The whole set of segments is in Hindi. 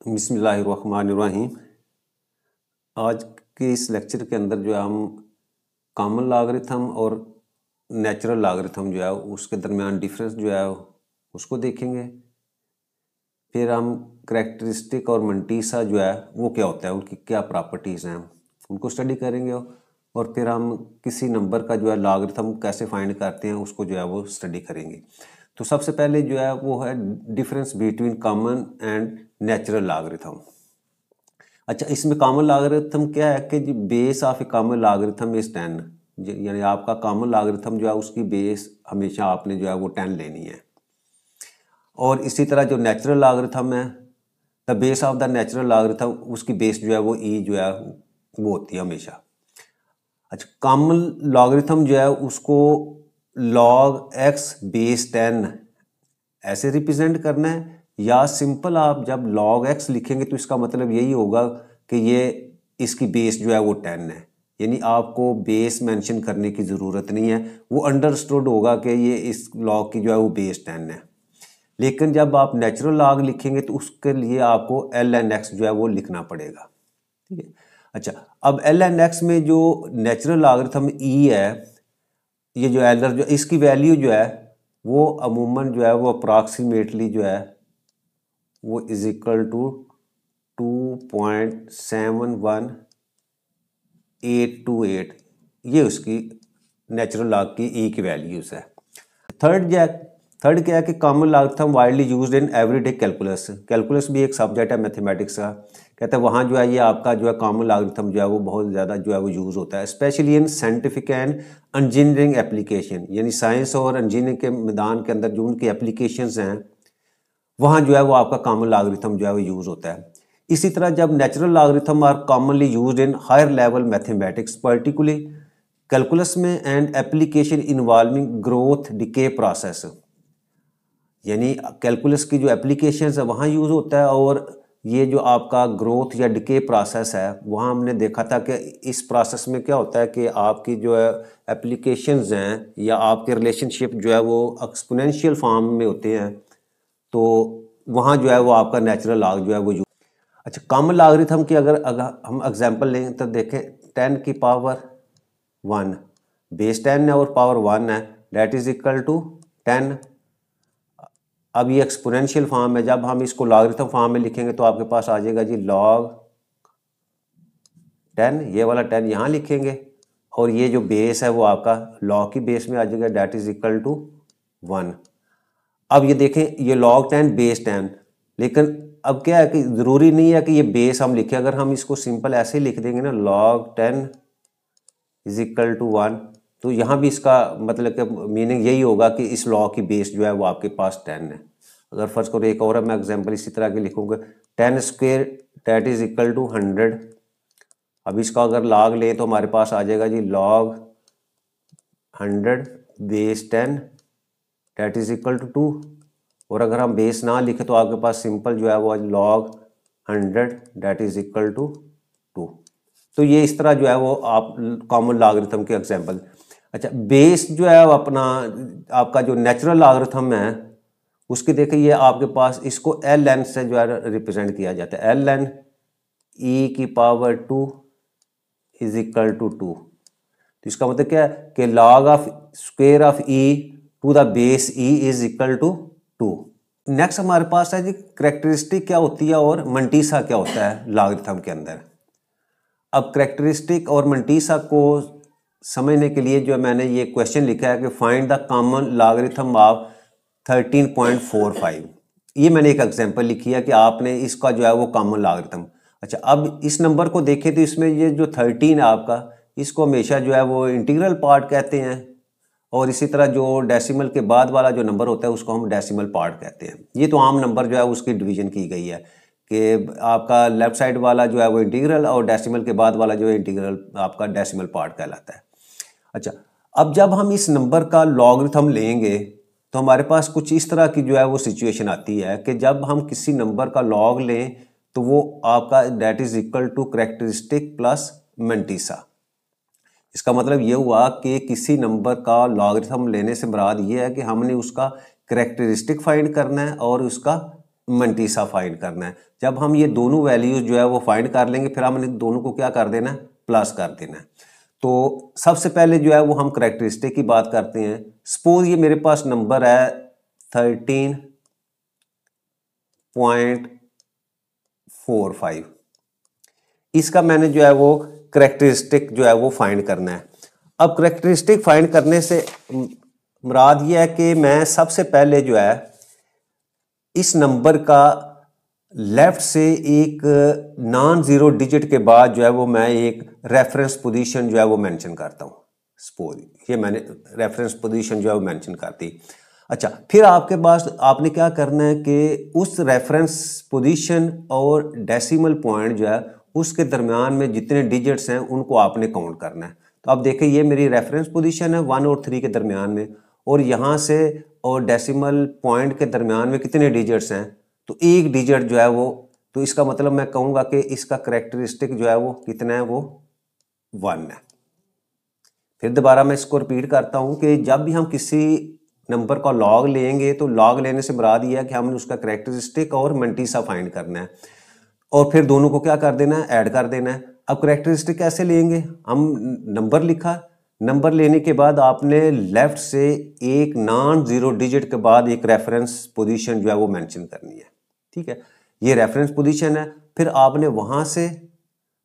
बिस्मिल्लाहिर्रहमानिर्रहीम। आज के इस लेक्चर के अंदर जो है हम कॉमन लॉगरिथम और नेचुरल लॉगरिथम जो है उसके दरमियान डिफरेंस जो है उसको देखेंगे। फिर हम करैक्टरिस्टिक और मंटीसा जो है वो क्या होता है, उनकी क्या प्रॉपर्टीज़ हैं, उनको स्टडी करेंगे। और फिर हम किसी नंबर का जो है लॉगरिथम कैसे फाइंड करते हैं उसको जो है वो स्टडी करेंगे। तो सबसे पहले जो है वो है difference between common and natural logarithm. अच्छा, इसमें कॉमन लॉगरिथम क्या है कि base of A common logarithm is 10, यानी आपका कॉमन लॉगरिथम जो है उसकी बेस हमेशा आपने जो है वो 10 लेनी है। और इसी तरह जो नेचुरल लॉगरिथम है, the base of the natural logarithm, उसकी बेस जो है वो ई जो है वो होती है हमेशा। अच्छा, कॉमन लॉगरिथम जो है उसको लॉग एक्स बेस 10 ऐसे रिप्रेजेंट करना है, या सिंपल आप जब log x लिखेंगे तो इसका मतलब यही होगा कि ये इसकी बेस जो है वो 10 है, यानी आपको बेस मेंशन करने की ज़रूरत नहीं है, वो अंडरस्टूड होगा कि ये इस log की जो है वो बेस 10 है। लेकिन जब आप नेचुरल log लिखेंगे तो उसके लिए आपको ln x जो है वो लिखना पड़ेगा, ठीक है। अच्छा, अब ln x में जो नेचुरल लॉगरिथम e है, ये जो एलर जो इसकी वैल्यू जो है वो अमूमन जो है वो अप्रॉक्सीमेटली जो है वो इज इक्वल टू 2.71828, ये उसकी नेचुरल लॉग की ई की वैल्यूज़ है। थर्ड क्या है कि common logarithm widely used in everyday calculus. Calculus भी एक सब्जेक्ट है मैथमेटिक्स का, कहते हैं वहाँ जो है ये आपका जो है कॉमन लॉगरिथम जो है वो बहुत ज़्यादा जो है वो यूज़ होता है, specially in scientific and engineering application, यानी साइंस और इंजीनियरिंग के मैदान के अंदर जो उनकी एप्लीकेशंस हैं वहाँ जो है वो आपका कॉमन लॉगरिथम जो है वो यूज़ होता है। इसी तरह जब natural logarithm are commonly used in higher level mathematics, particularly calculus में and application involving growth decay process, यानी कैलकुलस की जो एप्लीकेशंस है वहाँ यूज़ होता है। और ये जो आपका ग्रोथ या डिके प्रोसेस है वहाँ हमने देखा था कि इस प्रोसेस में क्या होता है कि आपकी जो है एप्लीकेशंस हैं या आपके रिलेशनशिप जो है वो एक्सपोनेंशियल फॉर्म में होते हैं, तो वहाँ जो है वो आपका नेचुरल लॉग जो है वो अच्छा, कॉमन लॉगरिथम की अगर हम एग्जांपल लें तो देखें 10 की पावर 1 बेस 10 है और पावर 1 है, डेट इज इक्वल टू 10। अब ये एक्सपोनेंशियल फॉर्म है, जब हम इसको लॉगरिथम फॉर्म में लिखेंगे तो आपके पास आ जाएगा जी log 10, ये वाला 10 यहाँ लिखेंगे और ये जो बेस है वो आपका log की बेस में आ जाएगा, डेट इज इक्वल टू 1। अब ये देखें ये log 10 बेस 10, लेकिन अब क्या है कि ज़रूरी नहीं है कि ये बेस हम लिखें, अगर हम इसको सिंपल ऐसे लिख देंगे ना log 10 इज इक्वल टू 1, तो यहाँ भी इसका मतलब कि मीनिंग यही होगा कि इस लॉ की बेस जो है वो आपके पास 10 है। अगर फर्स्ट करो एक और मैं एग्जांपल इसी तरह के लिखूंगा 10 square that is equal to 100। अब इसका अगर लॉग लें तो हमारे पास आ जाएगा जी log 100 base 10 that is equal to 2। और अगर हम बेस ना लिखे तो आपके पास सिंपल जो है वो log 100 that is equal to 2। तो ये इस तरह जो है वो आप कॉमन लॉगरिथम के एग्जांपल। अच्छा, बेस जो है वो अपना आपका जो नेचुरल लॉगरिथम है उसकी देखिए ये आपके पास इसको एल एन से जो है रिप्रेजेंट किया जाता है, एल एन ई की पावर 2 इज इक्वल टू 2। तो इसका मतलब क्या है कि log of square of E to the base E is equal to 2। Next हमारे पास है जी करेक्टरिस्टिक क्या होती है और मंटीसा क्या होता है लॉगरिथम के अंदर। अब करेक्टरिस्टिक और मंटीसा को समझने के लिए जो मैंने ये क्वेश्चन लिखा है कि find the common logarithm of 13.45, ये मैंने एक एग्जांपल लिखी है कि आपने इसका जो है वो कॉमन लॉगरिथम। अच्छा, अब इस नंबर को देखें तो इसमें ये जो 13 है आपका, इसको हमेशा जो है वो इंटीग्रल पार्ट कहते हैं, और इसी तरह जो डेसिमल के बाद वाला जो नंबर होता है उसको हम डेसिमल पार्ट कहते हैं। ये तो आम नंबर जो है उसकी डिवीजन की गई है कि आपका लेफ्ट साइड वाला जो है वो इंटीग्रल और डेसिमल के बाद वाला जो है इंटीग्रल आपका डेसिमल पार्ट कहलाता है। अच्छा, अब जब हम इस नंबर का लॉगरिथम लेंगे तो हमारे पास कुछ इस तरह की जो है वो सिचुएशन आती है कि जब हम किसी नंबर का लॉग लें तो वो आपका that is equal to characteristic plus mantissa. इसका मतलब ये हुआ कि किसी नंबर का लॉगरिथम लेने से मुराद ये है कि हमने उसका करेक्टरिस्टिक फाइंड करना है और उसका मंटीसा फाइंड करना है। जब हम ये दोनों वैल्यूज जो है वो फाइंड कर लेंगे, फिर हमने दोनों को क्या कर देना है, प्लस कर देना है। तो सबसे पहले जो है वो हम करेक्टरिस्टिक की बात करते हैं। सपोज ये मेरे पास नंबर है 13.45, इसका मैंने जो है वो करेक्टरिस्टिक जो है वो फाइंड करना है। अब करेक्टरिस्टिक फाइंड करने से मुराद ये है कि मैं सबसे पहले जो है इस नंबर का लेफ्ट से एक नॉन जीरो डिजिट के बाद जो है वो मैं एक रेफरेंस पोजीशन जो है वो मेंशन करता हूँ। सपोज ये मैंने रेफरेंस पोजीशन जो है वो मेंशन करती। अच्छा, फिर आपके पास आपने क्या करना है कि उस रेफरेंस पोजीशन और डेसिमल पॉइंट जो है उसके दरमियान में जितने डिजिट्स हैं उनको आपने काउंट करना है। तो अब देखिए ये मेरी रेफरेंस पोजीशन है 1 और 3 के दरमियान में, और यहाँ से और डेसिमल पॉइंट के दरमियान में कितने डिजिट्स हैं, तो एक डिजिट जो है वो, तो इसका मतलब मैं कहूँगा कि इसका करेक्टरिस्टिक जो है वो कितना है, वो 1 है। फिर दोबारा मैं इसको रिपीट करता हूँ कि जब भी हम किसी नंबर का लॉग लेंगे तो लॉग लेने से मुराद ये है कि हमने उसका करेक्टरिस्टिक और मंटीसा फाइंड करना है, और फिर दोनों को क्या कर देना है, ऐड कर देना है। अब करेक्टरिस्टिक कैसे लेंगे, हम नंबर लिखा, नंबर लेने के बाद आपने लेफ्ट से एक नॉन जीरो डिजिट के बाद एक रेफरेंस पोजीशन जो है वो मेंशन करनी है। ठीक है, ये रेफरेंस पोजीशन है। फिर आपने वहां से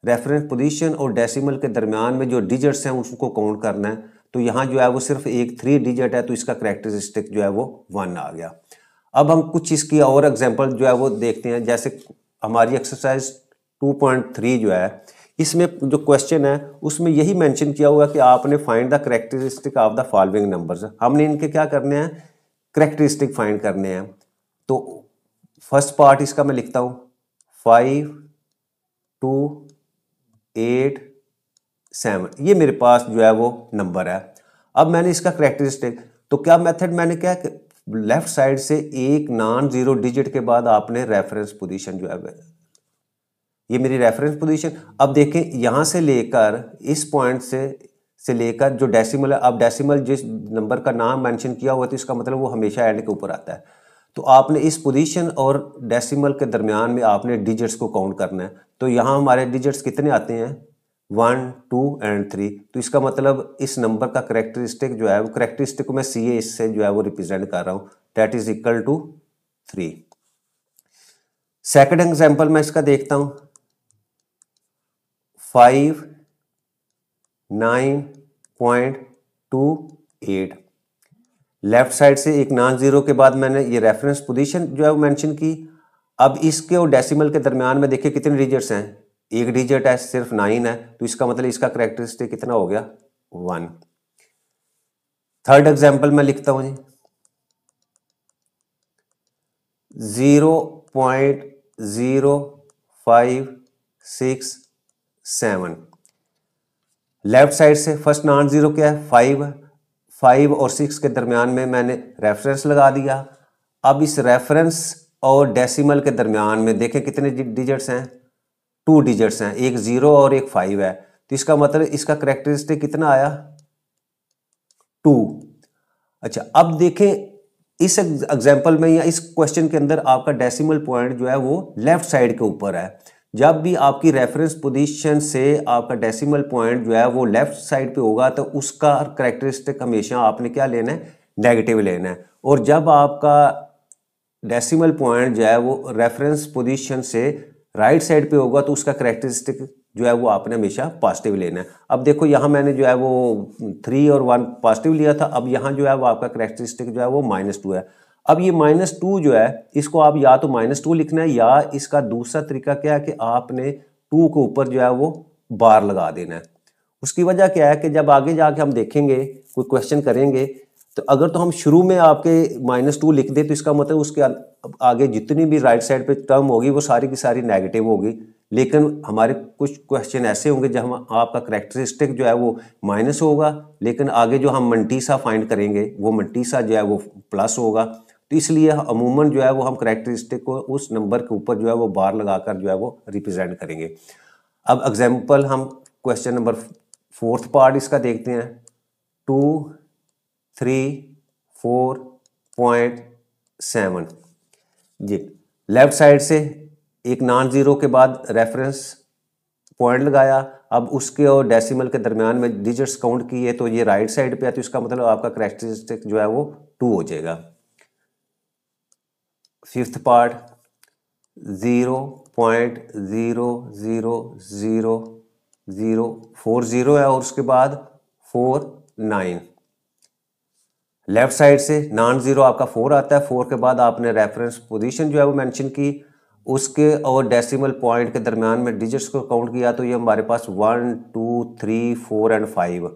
रेफरेंस पोजीशन और डेसिमल के दरमियान में जो डिजिट्स हैं उसको काउंट करना है। तो यहाँ जो है वो सिर्फ एक 3 डिजिट है, तो इसका करेक्टरिस्टिक जो है वो 1 आ गया। अब हम कुछ इसकी और एग्जांपल जो है वो देखते हैं। जैसे हमारी एक्सरसाइज 2.3 जो है, इसमें जो क्वेश्चन है उसमें यही मेंशन किया हुआ कि आपने find the characteristic of the following numbers. हमने इनके क्या करने हैं, करेक्टरिस्टिक फाइंड करने हैं। तो फर्स्ट पार्ट इसका मैं लिखता हूं 5 2 8 7, ये मेरे पास जो है वो नंबर है। अब मैंने इसका करेक्टरिस्टिक, तो क्या मेथड मैंने क्या, लेफ्ट साइड से एक नॉन जीरो डिजिट के बाद आपने रेफरेंस पोजीशन जो है, ये मेरी रेफरेंस पोजीशन। अब देखें यहां से लेकर इस पॉइंट से लेकर जो डेसिमल है, अब डेसिमल जिस नंबर का नाम मेंशन किया हुआ तो इसका मतलब वो हमेशा एंड के ऊपर आता है। तो आपने इस पोजीशन और डेसिमल के दरमियान में आपने डिजिट्स को काउंट करना है। तो यहाँ हमारे डिजिट्स कितने आते हैं, 1 2 एंड 3। तो इसका मतलब इस नंबर का करेक्टरिस्टिक जो है वो, करेक्टरिस्टिक को मैं CA इससे जो है वो रिप्रेजेंट कर रहा हूँ, that is equal to 3। Second example मैं इसका देखता हूं 5 9.28। लेफ्ट साइड से एक नॉन जीरो के बाद मैंने ये रेफरेंस पोजीशन जो है वो मेंशन की। अब इसके और डेसिमल के दरमियान में देखिए कितने डिजिट्स हैं, एक डिजिट है, सिर्फ 9 है। तो इसका मतलब इसका करेक्टरिस्टिक कितना हो गया, 1। थर्ड एग्जांपल मैं लिखता हूं जी 0.0567। लेफ्ट साइड से फर्स्ट नॉन जीरो क्या है, 5 और 6 के दरमियान में मैंने रेफरेंस लगा दिया। अब इस रेफरेंस और डेसिमल के दरमियान में देखें कितने डिजिट्स हैं, 2 डिजिट्स हैं, एक 0 और एक 5 है। तो इसका मतलब इसका करेक्टरिस्टिक कितना आया, 2। अच्छा, अब देखें इस एग्जाम्पल में या इस क्वेश्चन के अंदर आपका डेसिमल पॉइंट जो है वो लेफ्ट साइड के ऊपर है। जब भी आपकी रेफरेंस पोजीशन से आपका डेसिमल पॉइंट जो है वो लेफ्ट साइड पे होगा तो उसका करेक्टरिस्टिक हमेशा आपने क्या लेना है, नेगेटिव लेना है। और जब आपका डेसिमल पॉइंट जो है वो रेफरेंस पोजीशन से राइट साइड पे होगा तो उसका करेक्टरिस्टिक जो है वो आपने हमेशा पॉजिटिव लेना है। अब देखो यहाँ मैंने जो है वो 3 और 1 पॉजिटिव लिया था, अब यहाँ जो है वो आपका करेक्टरिस्टिक जो है वो -2 है। अब ये -2 जो है इसको आप या तो -2 लिखना है, या इसका दूसरा तरीका क्या है कि आपने 2 के ऊपर जो है वो बार लगा देना है। उसकी वजह क्या है कि जब आगे जाके हम देखेंगे कोई क्वेश्चन करेंगे तो अगर तो हम शुरू में आपके -2 लिख दे तो इसका मतलब उसके आगे जितनी भी राइट साइड पे टर्म होगी वो सारी की सारी नेगेटिव होगी। लेकिन हमारे कुछ क्वेश्चन ऐसे होंगे जब हम आपका करेक्टरिस्टिक जो है वो माइनस होगा, लेकिन आगे जो हम मंटीसा फाइंड करेंगे वो मंटीसा जो है वो प्लस होगा। तो इसलिए अमूमन जो है वो हम करेक्टरिस्टिक को उस नंबर के ऊपर जो है वो बार लगाकर जो है वो रिप्रेजेंट करेंगे। अब एग्जाम्पल हम क्वेश्चन नंबर 4th पार्ट इसका देखते हैं 2 3 4.7 जी। लेफ्ट साइड से एक नॉन जीरो के बाद रेफरेंस पॉइंट लगाया, अब उसके और डेसिमल के दरमियान में डिजिट्स काउंट किए तो ये राइट साइड पे है, तो इसका मतलब आपका कैरेक्टरिस्टिक जो है वो 2 हो जाएगा। फिफ्थ पार्ट 0.0000040 है और उसके बाद 49। लेफ्ट साइड से नॉन जीरो आपका 4 आता है, 4 के बाद आपने रेफरेंस पोजीशन जो है वो मेंशन की, उसके और डेसिमल पॉइंट के दरमियान में डिजिट्स को काउंट किया तो ये हमारे पास 1 2 3 4 एंड 5,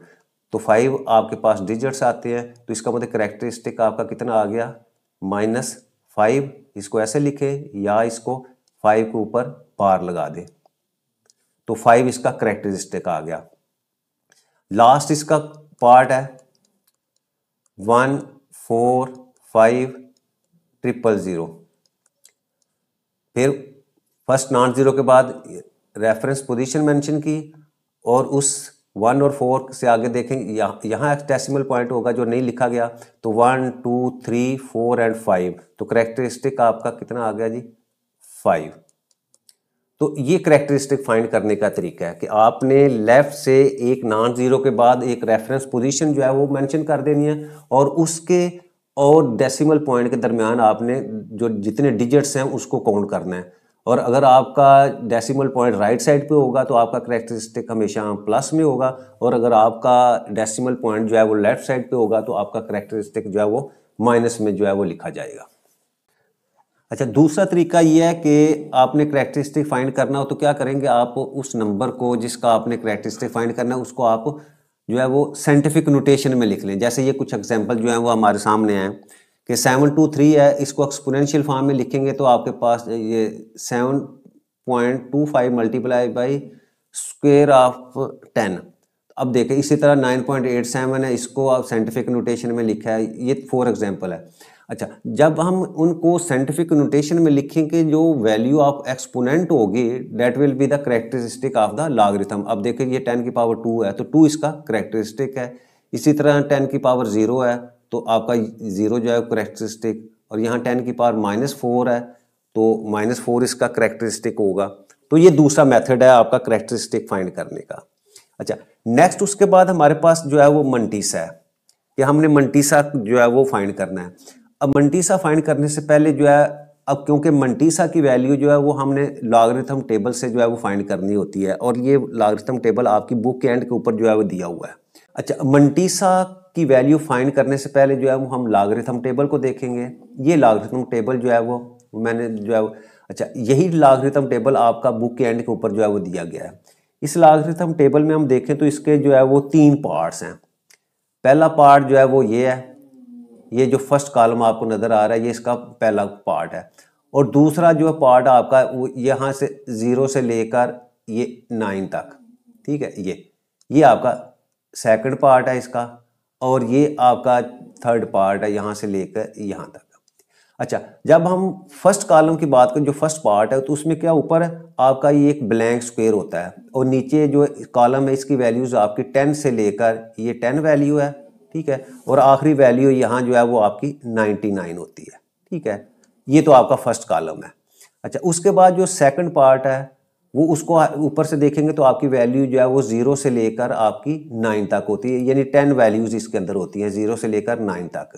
तो 5 आपके पास डिजिट्स आते हैं, तो इसका मतलब कैरेक्टरिस्टिक आपका कितना आ गया -5। इसको ऐसे लिखे या इसको 5 के ऊपर बार लगा दे, तो 5 इसका कैरेक्टरिस्टिक आ गया। लास्ट इसका पार्ट है 14500, फिर फर्स्ट नॉन जीरो के बाद रेफरेंस पोजीशन मेंशन की और उस 1 और 4 से आगे देखेंगे यहाँ एक डेसिमल पॉइंट होगा जो नहीं लिखा गया, तो 1 2 3 4 एंड 5, तो कैरेक्टरिस्टिक आपका कितना आ गया जी 5। तो ये कैरेक्टरिस्टिक फाइंड करने का तरीका है कि आपने लेफ्ट से एक नॉन जीरो के बाद एक रेफरेंस पोजीशन जो है वो मेंशन कर देनी है और उसके और डेसिमल पॉइंट के दरमियान आपने जो जितने डिजिट्स हैं उसको काउंट करना है, और अगर आपका डेसिमल पॉइंट राइट साइड पे होगा तो आपका कैरेक्टरिस्टिक हमेशा प्लस में होगा, और अगर आपका डेसिमल पॉइंट जो है वो लेफ्ट साइड पे होगा तो आपका कैरेक्टरिस्टिक जो है वो माइनस में जो है वो लिखा जाएगा। अच्छा, दूसरा तरीका ये है कि आपने कैरेक्टरिस्टिक फाइंड करना हो तो क्या करेंगे, आप उस नंबर को जिसका आपने कैरेक्टरिस्टिक फाइंड करना है उसको आप जो है वो साइंटिफिक नोटेशन में लिख लें। जैसे ये कुछ एग्जांपल जो है वो हमारे सामने हैं कि 723 है, इसको एक्सपोनेंशियल फॉर्म में लिखेंगे तो आपके पास ये 7.25 मल्टीप्लाई बाई स्क्वायर ऑफ 10। अब देखें इसी तरह 9.87 है, इसको आप साइंटिफिक नोटेशन में लिखा है, ये 4 एग्जाम्पल है। अच्छा, जब हम उनको साइंटिफिक नोटेशन में लिखेंगे जो वैल्यू ऑफ एक्सपोनेंट होगी that will be the characteristic of the logarithm. अब देखिए ये 10 की पावर 2 है तो 2 इसका कैरेक्टरिस्टिक है, इसी तरह 10 की पावर 0 है तो आपका 0 जो है कैरेक्टरिस्टिक, और यहाँ 10 की पावर -4 है तो -4 इसका कैरेक्टरिस्टिक होगा। तो ये दूसरा मेथड है आपका कैरेक्टरिस्टिक फाइंड करने का। अच्छा, नेक्स्ट उसके बाद हमारे पास जो है वो मंटीसा है कि हमने मंटीसा जो है वो फाइंड करना है। अब मंटीसा फाइंड करने से पहले जो है, अब क्योंकि मंटीसा की वैल्यू जो है वो हमने लॉगरिथम टेबल से जो है वो फाइंड करनी होती है, और ये लॉगरिथम टेबल आपकी बुक के एंड के ऊपर जो है वो दिया हुआ है। अच्छा, मंटीसा की वैल्यू फाइंड करने से पहले जो है वो हम लॉगरिथम टेबल को देखेंगे। ये लॉगरिथम टेबल जो है वो मैंने जो है अच्छा, यही लॉगरिथम टेबल आपका बुक के एंड के ऊपर जो है वो दिया गया है। इस लॉगरिथम टेबल में हम देखें तो इसके जो है वो 3 पार्ट्स हैं। पहला पार्ट जो है वो ये है, ये जो फर्स्ट कॉलम आपको नज़र आ रहा है ये इसका पहला पार्ट है, और दूसरा जो पार्ट आपका वो यहाँ से 0 से लेकर ये 9 तक, ठीक है, ये आपका सेकंड पार्ट है इसका, और ये आपका थर्ड पार्ट है यहाँ से लेकर यहाँ तक। अच्छा, जब हम फर्स्ट कॉलम की बात करें, जो फर्स्ट पार्ट है तो उसमें क्या ऊपर आपका ये एक ब्लैंक स्क्वायर होता है, और नीचे जो कॉलम है इसकी वैल्यूज आपकी 10 से लेकर ये 10 वैल्यू है, ठीक है, और आखिरी वैल्यू यहाँ जो है वो आपकी 99 होती है, ठीक है। ये तो आपका फर्स्ट कॉलम है। अच्छा, उसके बाद जो सेकंड पार्ट है वो उसको ऊपर से देखेंगे तो आपकी वैल्यू जो है वो 0 से लेकर आपकी 9 तक होती है, यानी 10 वैल्यूज इसके अंदर होती हैं 0 से लेकर 9 तक।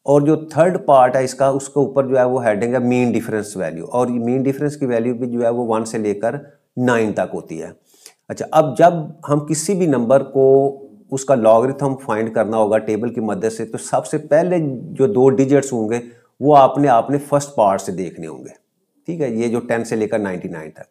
और जो थर्ड पार्ट है इसका, उसके ऊपर जो है वो हेडिंग है मीन डिफरेंस वैल्यू, और ये मीन डिफरेंस की वैल्यू भी जो है वो 1 से लेकर 9 तक होती है। अच्छा, अब जब हम किसी भी नंबर को उसका लॉगरिथम फाइंड करना होगा टेबल की मदद से, तो सबसे पहले जो 2 डिजिट्स होंगे वो आपने फर्स्ट पार्ट से देखने होंगे, ठीक है, ये जो 10 से लेकर 99 तक।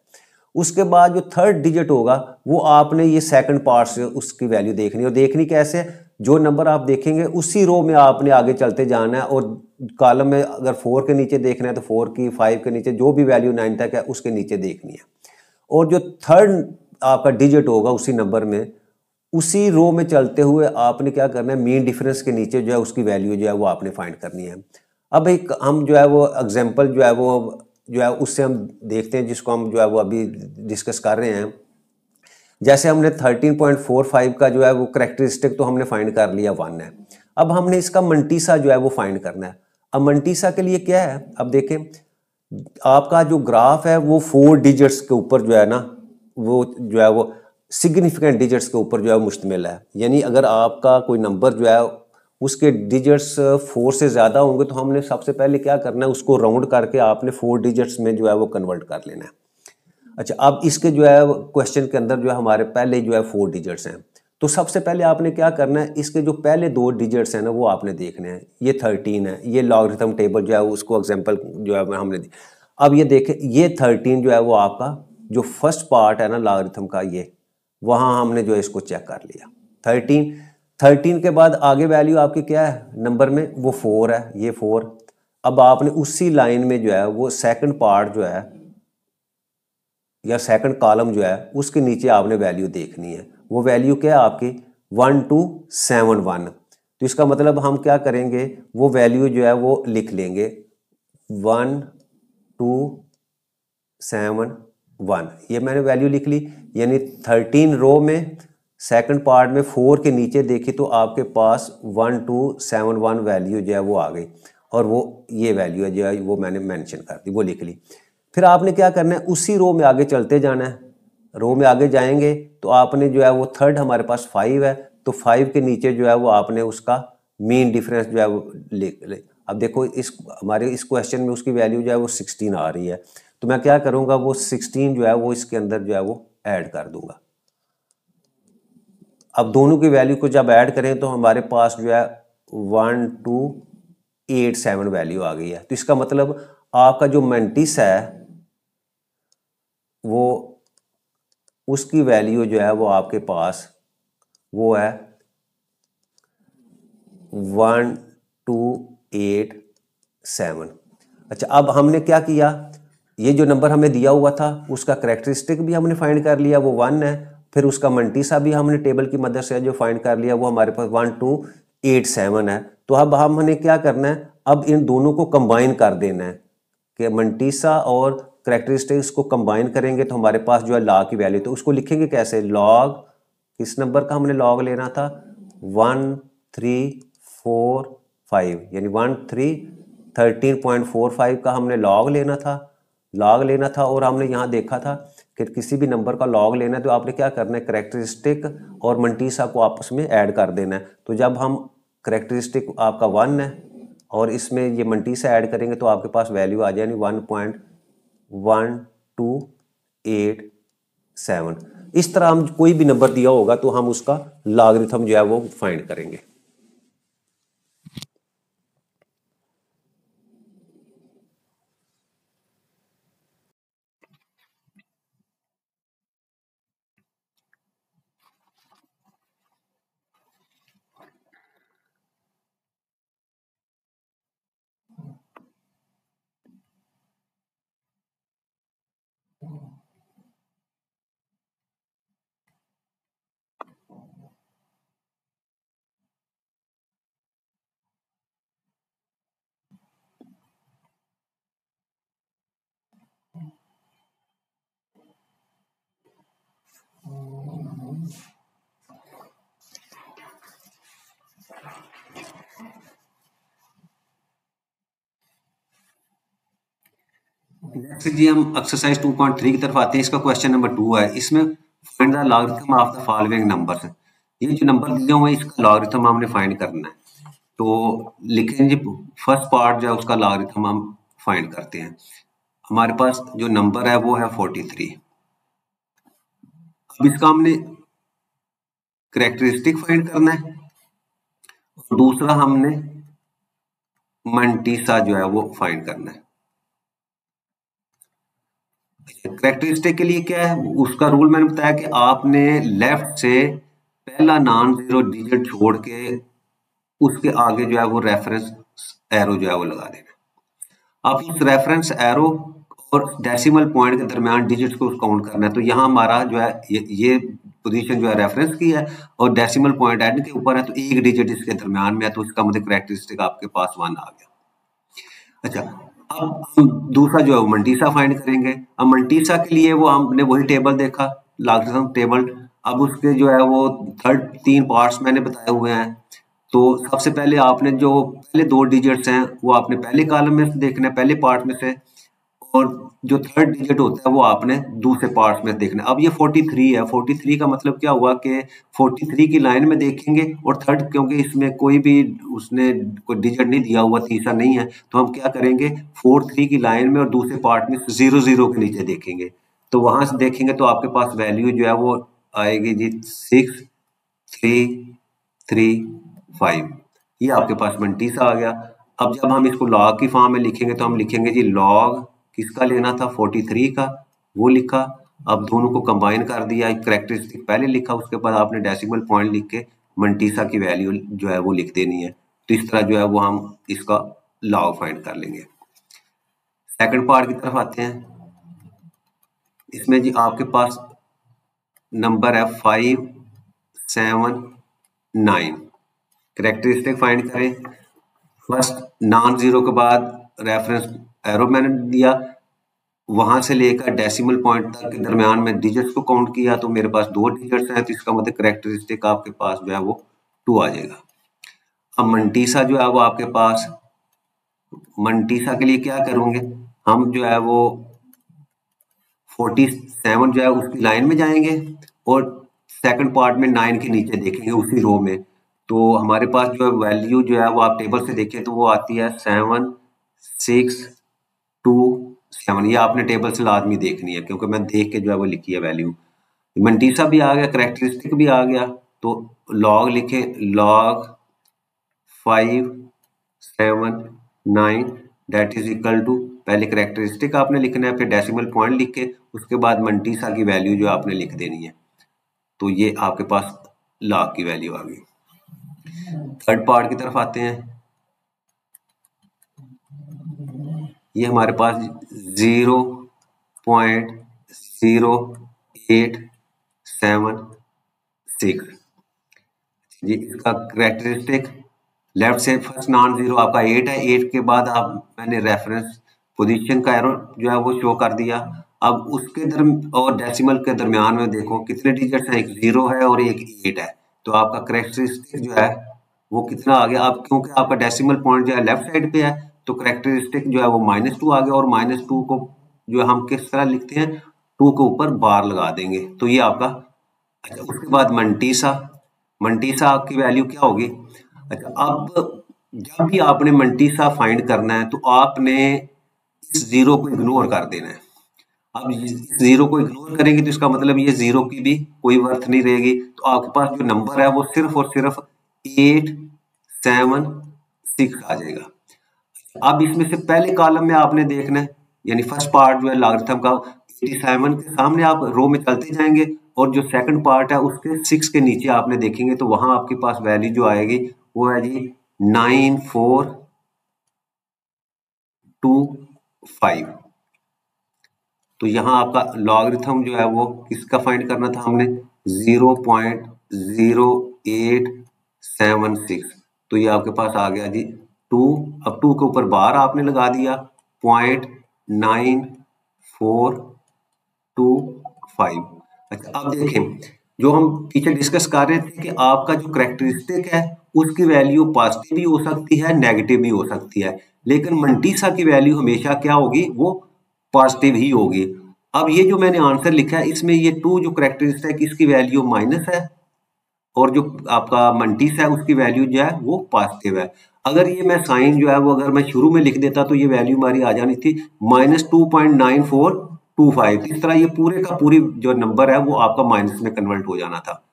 उसके बाद जो थर्ड डिजिट होगा वो आपने ये सेकंड पार्ट से उसकी वैल्यू देखनी, और देखनी कैसे, जो नंबर आप देखेंगे उसी रो में आपने आगे चलते जाना है, और कॉलम में अगर 4 के नीचे देखना है तो 4 की, 5 के नीचे जो भी वैल्यू 9 तक है उसके नीचे देखनी है, और जो थर्ड आपका डिजिट होगा उसी नंबर में, उसी रो में चलते हुए आपने क्या करना है, मीन डिफरेंस के नीचे जो है उसकी वैल्यू जो है वो आपने फाइंड करनी है। अब एक हम जो है वो एग्जांपल जो है उससे हम देखते हैं, जिसको हम जो है वो अभी डिस्कस कर रहे हैं। जैसे हमने 13.45 का जो है वो कैरेक्टरिस्टिक तो हमने फाइंड कर लिया 1 है। अब हमने इसका मंटीसा जो है वो फाइंड करना है। अब मंटीसा के लिए क्या है, अब देखें आपका जो ग्राफ है वो 4 डिजिट्स के ऊपर जो है ना, वो जो है वो सिग्निफिकेंट डिजिट्स के ऊपर जो है मुश्तमिल है। यानी अगर आपका कोई नंबर जो है उसके डिजिट्स 4 से ज़्यादा होंगे तो हमने सबसे पहले क्या करना है, उसको राउंड करके आपने 4 डिजिट्स में जो है वो कन्वर्ट कर लेना है। अच्छा, अब इसके जो है क्वेश्चन के अंदर जो है हमारे पहले जो है 4 डिजिट्स हैं, तो सबसे पहले आपने क्या करना है, इसके जो पहले 2 डिजिट्स हैं ना वो आपने देखने हैं। ये 13 है, ये लॉगरिथम टेबल जो है उसको एग्जांपल जो है हमने दी। अब ये देखें, ये 13 जो है वो आपका जो फर्स्ट पार्ट है ना लॉगरिथम का, ये वहाँ हमने जो है इसको चेक कर लिया। 13 के बाद आगे वैल्यू आपकी क्या है नंबर में, वो 4 है, ये 4। अब आपने उसी लाइन में जो है वो सेकंड पार्ट जो है या सेकंड कॉलम जो है उसके नीचे आपने वैल्यू देखनी है। वो वैल्यू क्या है आपकी 1271। तो इसका मतलब हम क्या करेंगे, वो वैल्यू जो है वो लिख लेंगे 1271, ये मैंने वैल्यू लिख ली। यानी 13 रो में सेकंड पार्ट में 4 के नीचे देखी तो आपके पास 1271 वैल्यू जो है वो आ गई, और वो ये वैल्यू है जो है वो मैंने मेंशन कर दी, वो लिख ली। फिर आपने क्या करना है, उसी रो में आगे चलते जाना है। रो में आगे जाएंगे तो आपने जो है वो थर्ड हमारे पास 5 है, तो 5 के नीचे जो है वो आपने उसका मीन डिफरेंस जो है वो लिख ले। अब देखो इस हमारे इस क्वेश्चन में उसकी वैल्यू जो है वो 16 आ रही है, तो मैं क्या करूँगा, वो 16 जो है वो इसके अंदर जो है वो ऐड कर दूंगा। अब दोनों की वैल्यू को जब ऐड करें तो हमारे पास जो है 1287 वैल्यू आ गई है। तो इसका मतलब आपका जो मेंटिस है वो उसकी वैल्यू जो है वो आपके पास वो है 1287। अच्छा, अब हमने क्या किया, ये जो नंबर हमें दिया हुआ था उसका करेक्टरिस्टिक भी हमने फाइंड कर लिया, वो 1 है। फिर उसका मंटीसा भी हमने टेबल की मदद से जो फाइंड कर लिया, वो हमारे पास 1287 है। तो अब हमने क्या करना है, अब इन दोनों को कंबाइन कर देना है कि मंटीसा और करेक्टरिस्टिक्स को कंबाइन करेंगे तो हमारे पास जो है लॉग की वैल्यू, तो उसको लिखेंगे कैसे, लॉग इस नंबर का हमने लॉग लेना था 1345, यानी 1345 का हमने लॉग लेना था। और हमने यहाँ देखा था कि किसी भी नंबर का लॉग लेना है तो आपने क्या करना है, करेक्टरिस्टिक और मंटीसा को आपस में ऐड कर देना है। तो जब हम करेक्टरिस्टिक आपका 1 है और इसमें ये मंटीसा ऐड करेंगे तो आपके पास वैल्यू आ जाएगी 1.1287। इस तरह हम कोई भी नंबर दिया होगा तो हम उसका लॉगरिथम जो है वो फाइंड करेंगे। नेक्स्ट जी हम एक्सरसाइज 2.3 की तरफ आते हैं। इसका क्वेश्चन नंबर 2 है, इसमें find the logarithm of the following numbers. ये जो नंबर दिए हुए हैं इसका लॉगरिथम हमने फाइंड करना है। तो लिखें जी, फर्स्ट पार्ट जो है उसका लॉगरिथम हम फाइंड करते हैं। हमारे पास जो नंबर है वो है 43। अब इसका हमने करेक्टरिस्टिक फाइंड करना है, और दूसरा हमने मंटीसा जो है वो फाइंड करना है। करेक्टरिस्टिक के लिए क्या है, उसका रूल मैंने बताया कि आपने लेफ्ट से पहला नॉन जीरो डिजिट छोड़ के उसके आगे जो है वो रेफरेंस एरो जो है वो लगा देना। आप उस रेफरेंस एरो और डेसिमल पॉइंट के दरमियान डिजिट्स को काउंट करना है। तो यहाँ हमारा जो है ये पोजीशन जो है रेफरेंस की है और डेसिमल पॉइंट एंड के ऊपर है, तो एक डिजिट इसके दरमियान में है, तो इसका मतलब करेक्टरिस्टिक आपके पास 1 आ गया। अच्छा, अब हम दूसरा जो है मंटीसा फाइंड करेंगे। अब मंटीसा के लिए वो हमने वही टेबल देखा, लॉगरिथम टेबल। अब उसके जो है वो थर्ड 3 पार्ट्स मैंने बताए हुए हैं। तो सबसे पहले आपने जो पहले 2 डिजिट्स हैं वो आपने पहले कॉलम में से देखना है, पहले पार्ट में से, और जो थर्ड डिजिट होता है वो आपने दूसरे पार्ट्स में देखना। अब ये 43 है, 43 का मतलब क्या हुआ कि 43 की लाइन में देखेंगे और थर्ड, क्योंकि इसमें कोई भी उसने कोई डिजिट नहीं दिया हुआ, तीसरा नहीं है, तो हम क्या करेंगे 43 की लाइन में और दूसरे पार्ट में 00 के नीचे देखेंगे। तो वहां से देखेंगे तो आपके पास वैल्यू जो है वो आएगी जी 6 3 3 5। ये आपके पास मंटीसा आ गया। अब जब हम इसको लॉग की फॉर्म में लिखेंगे तो हम लिखेंगे जी लॉग किसका लेना था 43 का, वो लिखा। अब दोनों को कंबाइन कर दिया, करेक्टरिस्टिक पहले लिखा, उसके बाद आपने डेसिमल पॉइंट लिख के मंटीसा की वैल्यू जो है वो लिख देनी है। तो इस तरह जो है वो हम इसका लॉग फाइंड कर लेंगे। सेकंड पार्ट की तरफ आते हैं। इसमें जी आपके पास नंबर है 5 7 9। करेक्टरिस्टिक फाइंड करें। फर्स्ट नॉन जीरो के बाद रेफरेंस एरो मैंने दिया, वहां से लेकर डेसिमल पॉइंट तक के दरमियान में डिजिट्स को काउंट किया, तो मेरे पास 2 डिजिट्स हैं, तो इसका मतलब करेक्टरिस्टिक आपके पास जो है वो 2 आ जाएगा। अब मंटीसा जो है वो आपके पास, मंटीसा के लिए क्या करोगे, हम जो है वो 47 जो है उसकी लाइन में जाएंगे और सेकंड पार्ट में 9 के नीचे देखेंगे उसी रो में। तो हमारे पास जो है वैल्यू जो है वो आप टेबल से देखें तो वो आती है 7 6 2 7। ये आपने टेबल से लाजमी देखनी है क्योंकि मैं देख के जो है वो लिखी है वैल्यू। मंटीसा भी आ गया, करेक्टरिस्टिक भी आ गया, तो लॉग लिखे, log 5 7 9 that is equal to, पहले करेक्टरिस्टिक आपने लिखना है, फिर डेसिमल पॉइंट लिख के उसके बाद मंटीसा की वैल्यू जो आपने लिख देनी है। तो ये आपके पास लॉग की वैल्यू आ गई। थर्ड पार्ट की तरफ आते हैं। ये हमारे पास 0.0876 जी इसका करेक्टरिस्टिक। लेफ्ट से फर्स्ट नॉन जीरो आपका 8 है, 8 के बाद आप मैंने रेफरेंस पोजीशन का एरो जो है वो शो कर दिया। अब उसके और डेसिमल के दरमियान में देखो कितने डिजिट्स हैं, एक 0 है और एक 8 है, तो आपका करेक्टरिस्टिक जो है वो कितना आ गया। अब क्योंकि आपका डेसिमल पॉइंट जो है लेफ्ट साइड पे है, तो करेक्टरिस्टिक जो है वो -2 आ गया, और -2 को जो हम किस तरह लिखते हैं, 2 के ऊपर बार लगा देंगे, तो ये आपका। अच्छा, उसके बाद मंटीसा, मंटीसा की वैल्यू क्या होगी। अच्छा, अब जब भी आपने मंटीसा फाइंड करना है तो आपने इस जीरो को इग्नोर कर देना है। अब जीरो को इग्नोर करेंगे तो इसका मतलब ये जीरो की भी कोई वर्थ नहीं रहेगी, तो आपके पास जो नंबर है वो सिर्फ और सिर्फ 8 7 6 आ जाएगा। अब इसमें से पहले कॉलम में आपने देखना है, यानी फर्स्ट पार्ट जो है लॉगरिथम का 87 के सामने आप रो में चलते जाएंगे, और जो सेकंड पार्ट है उसके 6 के नीचे आपने देखेंगे तो वहां आपके पास वैल्यू जो आएगी वो है जी 9425। तो यहाँ आपका लॉगरिथम जो है वो किसका फाइंड करना था हमने, 0.0876। तो ये आपके पास आ गया जी 2। अब 2 के ऊपर बार आपने लगा दिया, 0.9425। अच्छा, अब देखें जो हम पीछे डिस्कस कर रहे थे कि आपका जो करेक्टरिस्टिक है उसकी वैल्यू पॉजिटिव भी हो सकती है, नेगेटिव भी हो सकती है, लेकिन मंटीसा की वैल्यू हमेशा क्या होगी, वो पॉजिटिव ही होगी। अब ये जो मैंने आंसर लिखा है इसमें ये 2 जो करेक्टरिस्टिक इसकी वैल्यू माइनस है, और जो आपका मंटीसा है उसकी वैल्यू जो है वो पॉजिटिव है। अगर ये मैं साइन जो है वो अगर मैं शुरू में लिख देता तो ये वैल्यू हमारी आ जानी थी -2.9425। इस तरह ये पूरे का पूरी जो नंबर है वो आपका माइनस में कन्वर्ट हो जाना था।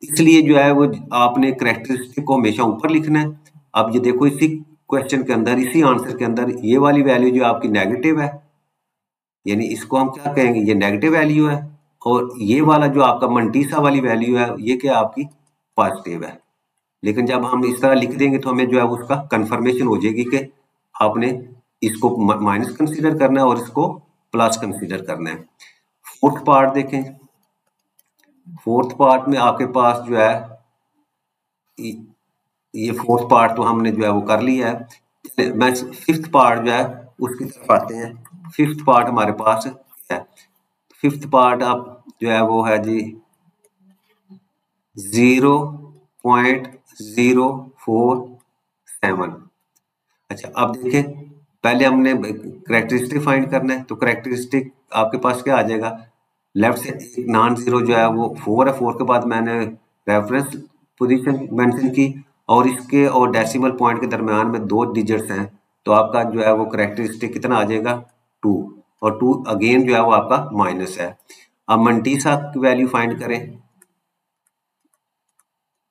इसलिए जो है वो आपने करेक्टरिस्टिक को हमेशा ऊपर लिखना है। अब ये देखो इसी क्वेश्चन के अंदर, इसी आंसर के अंदर ये वाली वैल्यू जो आपकी नेगेटिव है, यानी इसको हम क्या कहेंगे, ये नेगेटिव वैल्यू है, और ये वाला जो आपका मंटीसा वाली वैल्यू है ये क्या आपकी पॉजिटिव है। लेकिन जब हम इस तरह लिख देंगे तो हमें जो है उसका कंफर्मेशन हो जाएगी कि आपने इसको माइनस कंसीडर करना है और इसको प्लस कंसीडर करना है। फोर्थ पार्ट देखें। फोर्थ पार्ट में आपके पास जो है ये फोर्थ पार्ट तो हमने जो है वो कर लिया है। चलिए मैं फिफ्थ पार्ट जो है उसकी तरफ आते हैं। फिफ्थ पार्ट हमारे पास है, फिफ्थ पार्ट आप जो है वो है जी 0.047। अच्छा, अब देखें पहले हमने करेक्टरिस्टिक फाइंड करना है, तो करेक्टरिस्टिक आपके पास क्या आ जाएगा, लेफ्ट से एक नॉन जीरो जो है वो 4 है, 4 के बाद मैंने रेफरेंस पोजीशन मेंशन की और इसके और डेसिमल पॉइंट के दरमियान में 2 डिजिट्स हैं, तो आपका जो है वो करेक्टरिस्टिक कितना आ जाएगा 2, और 2 अगेन जो है वो आपका माइनस है। अब मंटीसा की वैल्यू फाइंड करें,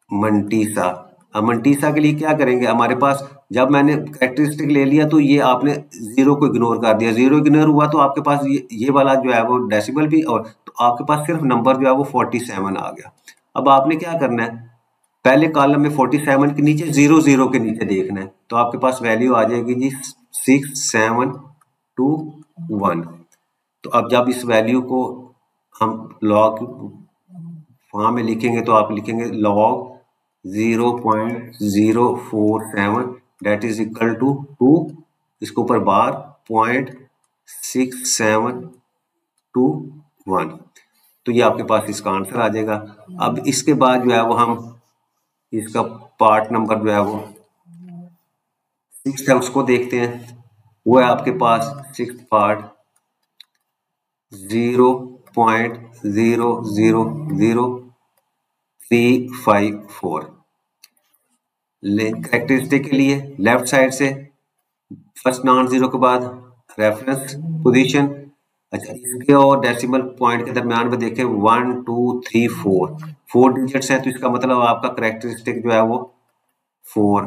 मंटीसा। अब मंटीसा के लिए क्या करेंगे, हमारे पास जब मैंने कैरेक्टरिस्टिक ले लिया तो ये आपने जीरो को इग्नोर कर दिया, जीरो इग्नोर हुआ तो आपके पास ये वाला जो है वो डेसिमल भी, और तो आपके पास सिर्फ नंबर जो है वो 47 आ गया। अब आपने क्या करना है, पहले कॉलम में 47 के नीचे 0 0 के नीचे देखना है, तो आपके पास वैल्यू आ जाएगी जी 6721। तो अब जब इस वैल्यू को हम लॉग वहां में लिखेंगे तो आप लिखेंगे log 0.047 that is equal to 2, इसके ऊपर बार 0.6721, तो ये आपके पास इसका आंसर आ जाएगा। अब इसके बाद जो है वो हम इसका पार्ट नंबर जो है वो 6 है उसको देखते हैं, वो है आपके पास 6 पार्ट 0.000354। कैरेक्टरिस्टिक के लिए लेफ्ट साइड से फर्स्ट नॉन जीरो के बाद रेफरेंस पोजीशन, अच्छा इसके और डेसिमल पॉइंट के दरमियान में देखें 1 2 3 4 डिजिट्स हैं, तो इसका मतलब आपका कैरेक्टरिस्टिक जो है वो 4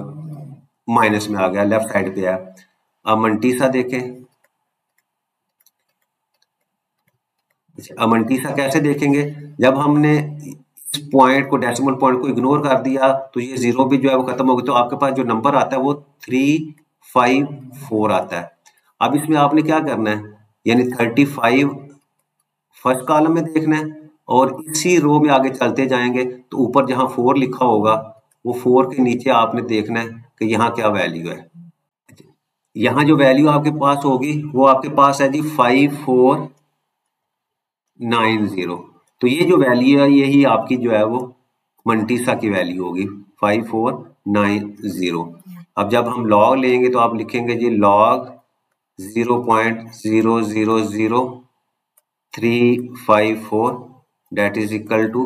माइनस में आ गया, लेफ्ट साइड पे है। अब मंटीसा देखें, मंटीसा कैसे देखेंगे, जब हमने इस पॉइंट को डेसिमल पॉइंट को इग्नोर कर दिया तो ये जीरो भी जो है वो खत्म हो गया, तो आपके पास जो नंबर आता है वो 354 आता है। अब इसमें आपने क्या करना है, यानी 35 फर्स्ट कॉलम में देखना है और इसी रो में आगे चलते जाएंगे तो ऊपर जहां 4 लिखा होगा वो 4 के नीचे आपने देखना है कि यहाँ क्या वैल्यू है। यहाँ जो वैल्यू आपके पास होगी वो आपके पास है जी 5490, तो ये जो वैल्यू है यही आपकी जो है वो मंटीसा की वैल्यू होगी 5490। अब जब हम लॉग लेंगे तो आप लिखेंगे जी log 0.000354 that is equal to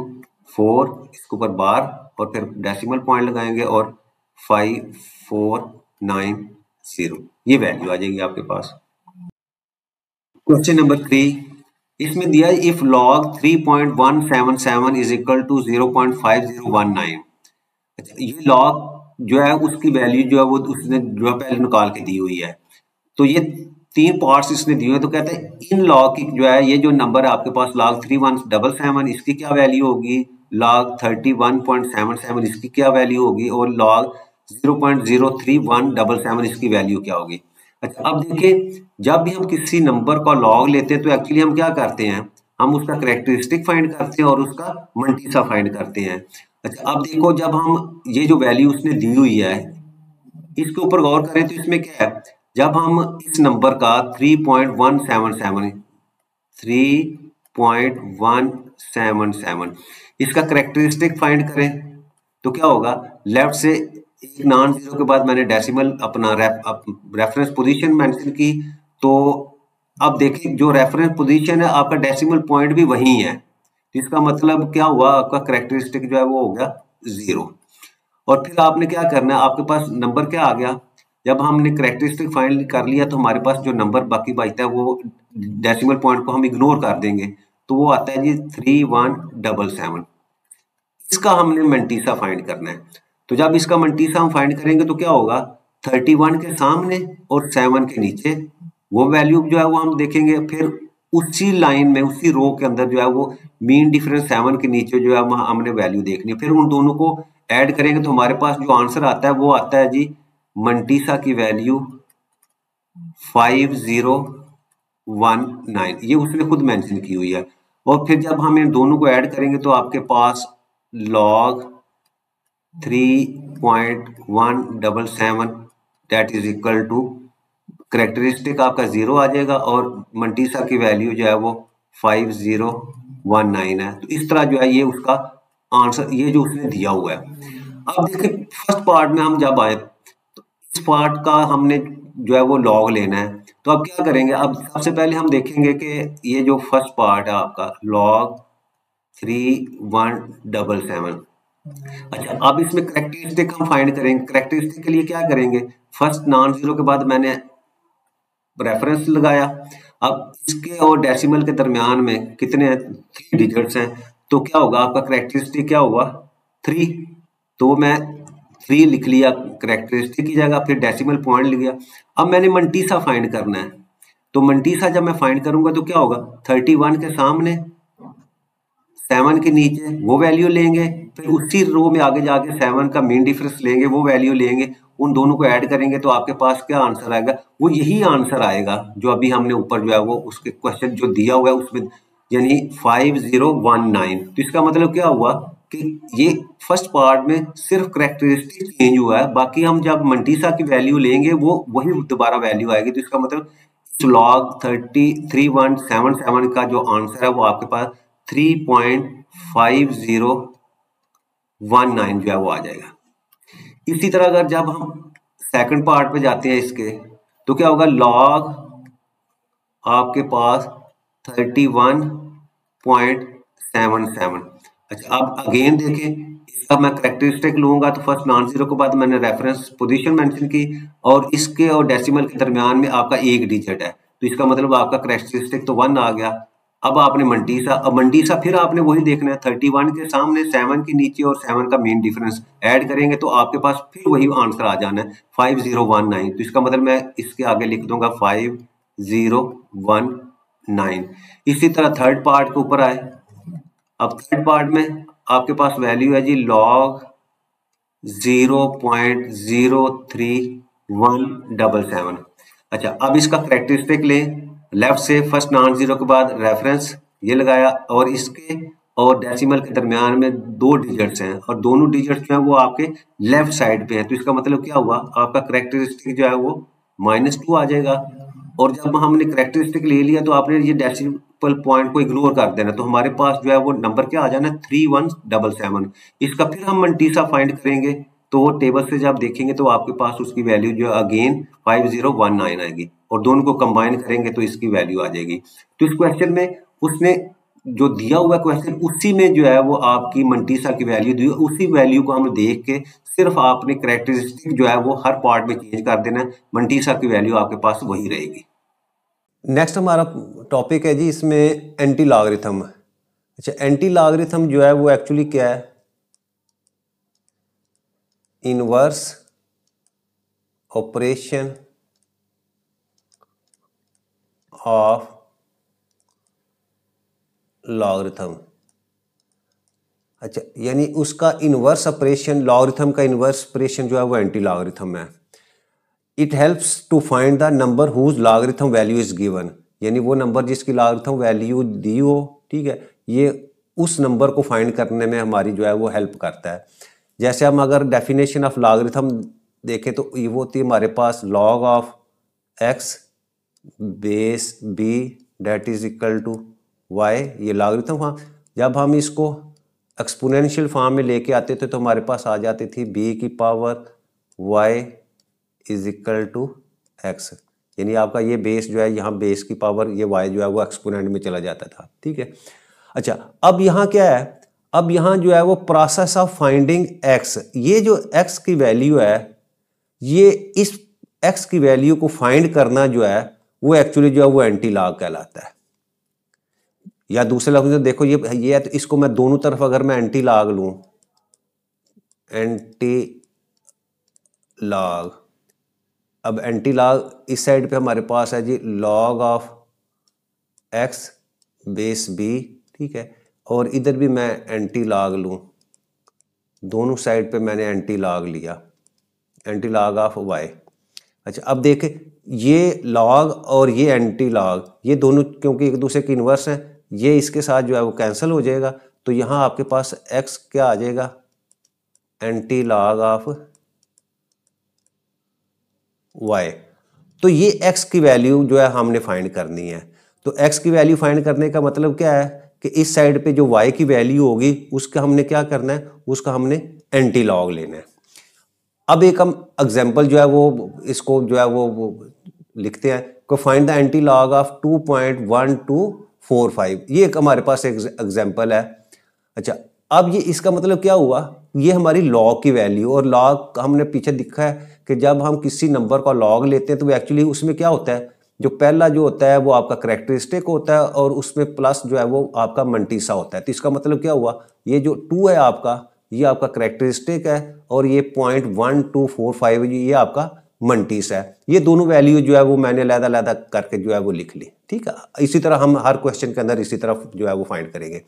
4, इसके ऊपर बार और फिर डेसिमल पॉइंट लगाएंगे और 5490, ये वैल्यू आ जाएगी आपके पास। क्वेश्चन नंबर 3, इसमें दिया है if log 3.177 is equal to 0.5019। अच्छा ये लॉग जो है उसकी वैल्यू जो है वो उसने जो है पहले निकाल के दी हुई है, तो ये 3 पार्ट्स इसने दिए हुए, तो कहते हैं इन लॉग की जो है ये जो नंबर है आपके पास लॉग 3177 इसकी क्या वैल्यू होगी, लॉग 31.77 इसकी क्या वैल्यू होगी और लॉग 0.03177 इसकी वैल्यू क्या होगी। अच्छा अब देखिए जब भी हम किसी नंबर का लॉग लेते हैं तो एक्चुअली हम क्या करते हैं, हम उसका कैरेक्टरिस्टिक फाइंड करते हैं और उसका मंटीसा फाइंड करते हैं। अच्छा अब देखो जब हम ये जो वैल्यू उसने दी हुई है इसके ऊपर गौर करें तो इसमें क्या है, जब हम इस नंबर का 3.177 इसका कैरेक्टरिस्टिक फाइंड करें तो क्या होगा, लेफ्ट से एक नॉन जीरो के बाद मैंने डेसिमल अपना रेफरेंस पोजीशन मेंशन की, तो अब देखिए जो रेफरेंस पोजीशन है आपका डेसिमल पॉइंट भी वही है, इसका मतलब क्या हुआ आपका कैरेक्टरिस्टिक जो है वो हो गया 0। और फिर आपने क्या करना है, आपके पास नंबर क्या आ गया, जब हमने कैरेक्टरिस्टिक फाइंड कर लिया तो हमारे पास जो नंबर बाकी बचता है वो डेसिमल पॉइंट को हम इग्नोर कर देंगे, तो वो आता है जी 3177। इसका हमने मंटीसा फाइंड करना है, तो जब इसका मंटीसा हम फाइंड करेंगे तो क्या होगा, 31 के सामने और 7 के नीचे वो वैल्यू जो है वो हम देखेंगे, फिर उसी लाइन में उसी रो के अंदर जो है वो मीन डिफरेंस 7 के नीचे जो है हमने वैल्यू देखनी है, फिर उन दोनों को ऐड करेंगे तो हमारे पास जो आंसर आता है वो आता है जी मंटीसा की वैल्यू 5019, ये उसने खुद मेंशन की हुई है। और फिर जब हम इन दोनों को ऐड करेंगे तो आपके पास log 3.177 that is equal to characteristic आपका 0 आ जाएगा और मंटीसा की वैल्यू जो है वो 5019 है। तो इस तरह जो है ये उसका आंसर ये जो उसने दिया हुआ है। अब देखिए फर्स्ट पार्ट में हम जब आए तो इस पार्ट का हमने जो है वो लॉग लेना है। तो अब क्या करेंगे, अब सबसे पहले हम देखेंगे कि ये जो फर्स्ट पार्ट है आपका लॉग 3177। अच्छा, अब इसमें करेक्टरिस्टिक हम फाइंड करेंगे। करेक्टरिस्टिक के लिए क्या करेंगे, फर्स्ट नॉन जीरो के बाद मैंने रेफरेंस लगाया। अब इसके और डेसिमल के दरमियान में कितने हैं, 3 डिजिट्स हैं, तो क्या होगा आपका करेक्टरिस्टिक क्या हुआ 3। तो मैं 3 लिख लिया करेक्टरिस्टिक की जगह, फिर डेसिमल पॉइंट लिख लिया। अब मैंने मंटीसा फाइंड करना है, तो मंटीसा जब मैं फाइंड करूंगा तो क्या होगा, 31 के सामने 7 के नीचे वो वैल्यू लेंगे, फिर उसी रो में आगे जाके 7 का मीन डिफरेंस लेंगे, वो वैल्यू लेंगे, उन दोनों को ऐड करेंगे तो आपके पास क्या आंसर आएगा, वो यही आंसर आएगा जो अभी हमने ऊपर जो है वो उसके क्वेश्चन जो दिया हुआ है उसमें, यानी 5019। तो इसका मतलब क्या हुआ कि ये फर्स्ट पार्ट में सिर्फ करेक्टरिस्टिक चेंज हुआ है, बाकी हम जब मंटीसा की वैल्यू लेंगे वो वही दोबारा वैल्यू आएगी। तो इसका मतलब लॉग 3177 का जो आंसर है वो आपके पास 3.5019 जो है वो आ जाएगा। इसी तरह अगर जब हम सेकंड पार्ट पे जाते हैं इसके, तो क्या होगा, लॉग आपके पास 31.77। अच्छा, अब अगेन देखें, इसका मैं करेक्टरिस्टिक लूंगा तो फर्स्ट नॉन जीरो के बाद मैंने रेफरेंस पोजीशन मेंशन की, और इसके और डेसिमल के दरमियान में आपका एक डिजिट है, तो इसका मतलब आपका करेक्टरिस्टिक तो 1 आ गया। अब आपने मंटीसा, अब मंटीसा फिर आपने वही देखना है, 31 के सामने 7 के नीचे और 7 का मेन डिफरेंस ऐड करेंगे तो आपके पास फिर वही आंसर आ जाना है 5019। तो इसका मतलब मैं इसके आगे लिख दूंगा 5019। इसी तरह थर्ड पार्ट के ऊपर आए, अब थर्ड पार्ट में आपके पास वैल्यू है जी लॉग 0.03177। अच्छा, अब इसका करेक्टरिस्टिक लें, लेफ्ट से फर्स्ट नॉन जीरो के बाद रेफरेंस ये लगाया, और इसके और डेसिमल के दरमियान में 2 डिजिट्स हैं, और दोनों डिजिट्स जो है वो आपके लेफ्ट साइड पे हैं। तो इसका मतलब क्या हुआ, आपका करेक्टरिस्टिक जो है वो -2 आ जाएगा। और जब हमने करेक्टरिस्टिक ले लिया तो आपने ये डेसिमल पॉइंट को इग्नोर कर देना, तो हमारे पास जो है वो नंबर क्या आ जाना, 3177। इसका फिर हम मंटीसा फाइंड करेंगे, तो वो टेबल से जब देखेंगे तो आपके पास उसकी वैल्यू जो अगेन 5019 आएगी, और दोनों को कंबाइन करेंगे तो इसकी वैल्यू आ जाएगी। तो इस क्वेश्चन में उसने जो दिया हुआ क्वेश्चन उसी में जो है वो आपकी मंटीसा की वैल्यू दी, उसी वैल्यू को हम देख के सिर्फ आपने करेक्टरिस्टिक जो है वो हर पार्ट में चेंज कर देना, मंटीसा की वैल्यू आपके पास वही रहेगी। नेक्स्ट हमारा टॉपिक है जी इसमें एंटी लॉगरिथम। अच्छा, एंटी लॉगरिथम जो है वो एक्चुअली क्या है, इनवर्स ऑपरेशन ऑफ लॉगरिथम। अच्छा, यानी उसका इनवर्स ऑपरेशन, लॉगरिथम का इनवर्स ऑपरेशन जो है वो एंटी लॉगरिथम है। It helps to find the number whose logarithm value is given, यानी वो नंबर जिसकी लॉगरिथम वैल्यू दी हो, ठीक है, ये उस नंबर को फाइंड करने में हमारी जो है वो हेल्प करता है। जैसे हम अगर डेफिनेशन ऑफ लॉगरिथम देखें तो ये वो होती है हमारे पास log of X base B that is equal to Y, ये लॉगरिथम। हाँ, जब हम इसको एक्सपोनेंशियल फॉर्म में लेके आते थे तो हमारे पास आ जाती थी बी की power Y is equal to X, यानी आपका ये बेस जो है, यहाँ बेस की पावर ये वाई जो है वो एक्सपोनेंट में चला जाता था, ठीक है। अच्छा, अब यहाँ क्या है, अब यहाँ जो है वो प्रोसेस ऑफ फाइंडिंग एक्स, ये जो एक्स की वैल्यू है, ये इस एक्स की वैल्यू को फाइंड करना जो है वो एक्चुअली जो है वो एंटी लॉग कहलाता है। या दूसरे लफ्ज़ में देखो, ये है, तो इसको मैं दोनों तरफ अगर मैं एंटी लॉग लूं, एंटी लॉग, अब एंटी लॉग इस साइड पे हमारे पास है जी log of X base B, ठीक है, और इधर भी मैं एंटी लॉग लूं, दोनों साइड पे मैंने एंटी लॉग लिया, एंटी लॉग ऑफ वाई। अच्छा, अब देखें ये लॉग और ये एंटी लॉग, ये दोनों क्योंकि एक दूसरे के इन्वर्स हैं, ये इसके साथ जो है वो कैंसिल हो जाएगा, तो यहाँ आपके पास एक्स क्या आ जाएगा, एंटी लॉग ऑफ वाई। तो ये एक्स की वैल्यू जो है हमने फाइंड करनी है। तो एक्स की वैल्यू फाइंड करने का मतलब क्या है कि इस साइड पे जो वाई की वैल्यू होगी उसका हमने क्या करना है, उसका हमने एंटी लॉग लेना है। अब एक हम एग्जाम्पल जो है वो इसको जो है वो लिखते हैं को find the anti log of 2.1245। ये एक हमारे पास एक एग्जाम्पल है। अच्छा, अब ये इसका मतलब क्या हुआ, ये हमारी लॉग की वैल्यू, और लॉग हमने पीछे दिखा है कि जब हम किसी नंबर का लॉग लेते हैं तो एक्चुअली उसमें क्या होता है, जो पहला जो होता है वो आपका करेक्टरिस्टिक होता है और उसमें प्लस जो है वो आपका मंटीसा होता है। तो इसका मतलब क्या हुआ, ये जो 2 है आपका, ये आपका करेक्टरिस्टिक है और ये 0.1245 ये आपका मंटीस है। ये दोनों वैल्यू जो है वो मैंने अलग-अलग करके जो है वो लिख ली। ठीक है, इसी तरह हम हर क्वेश्चन के अंदर इसी तरह जो है वो फाइंड करेंगे।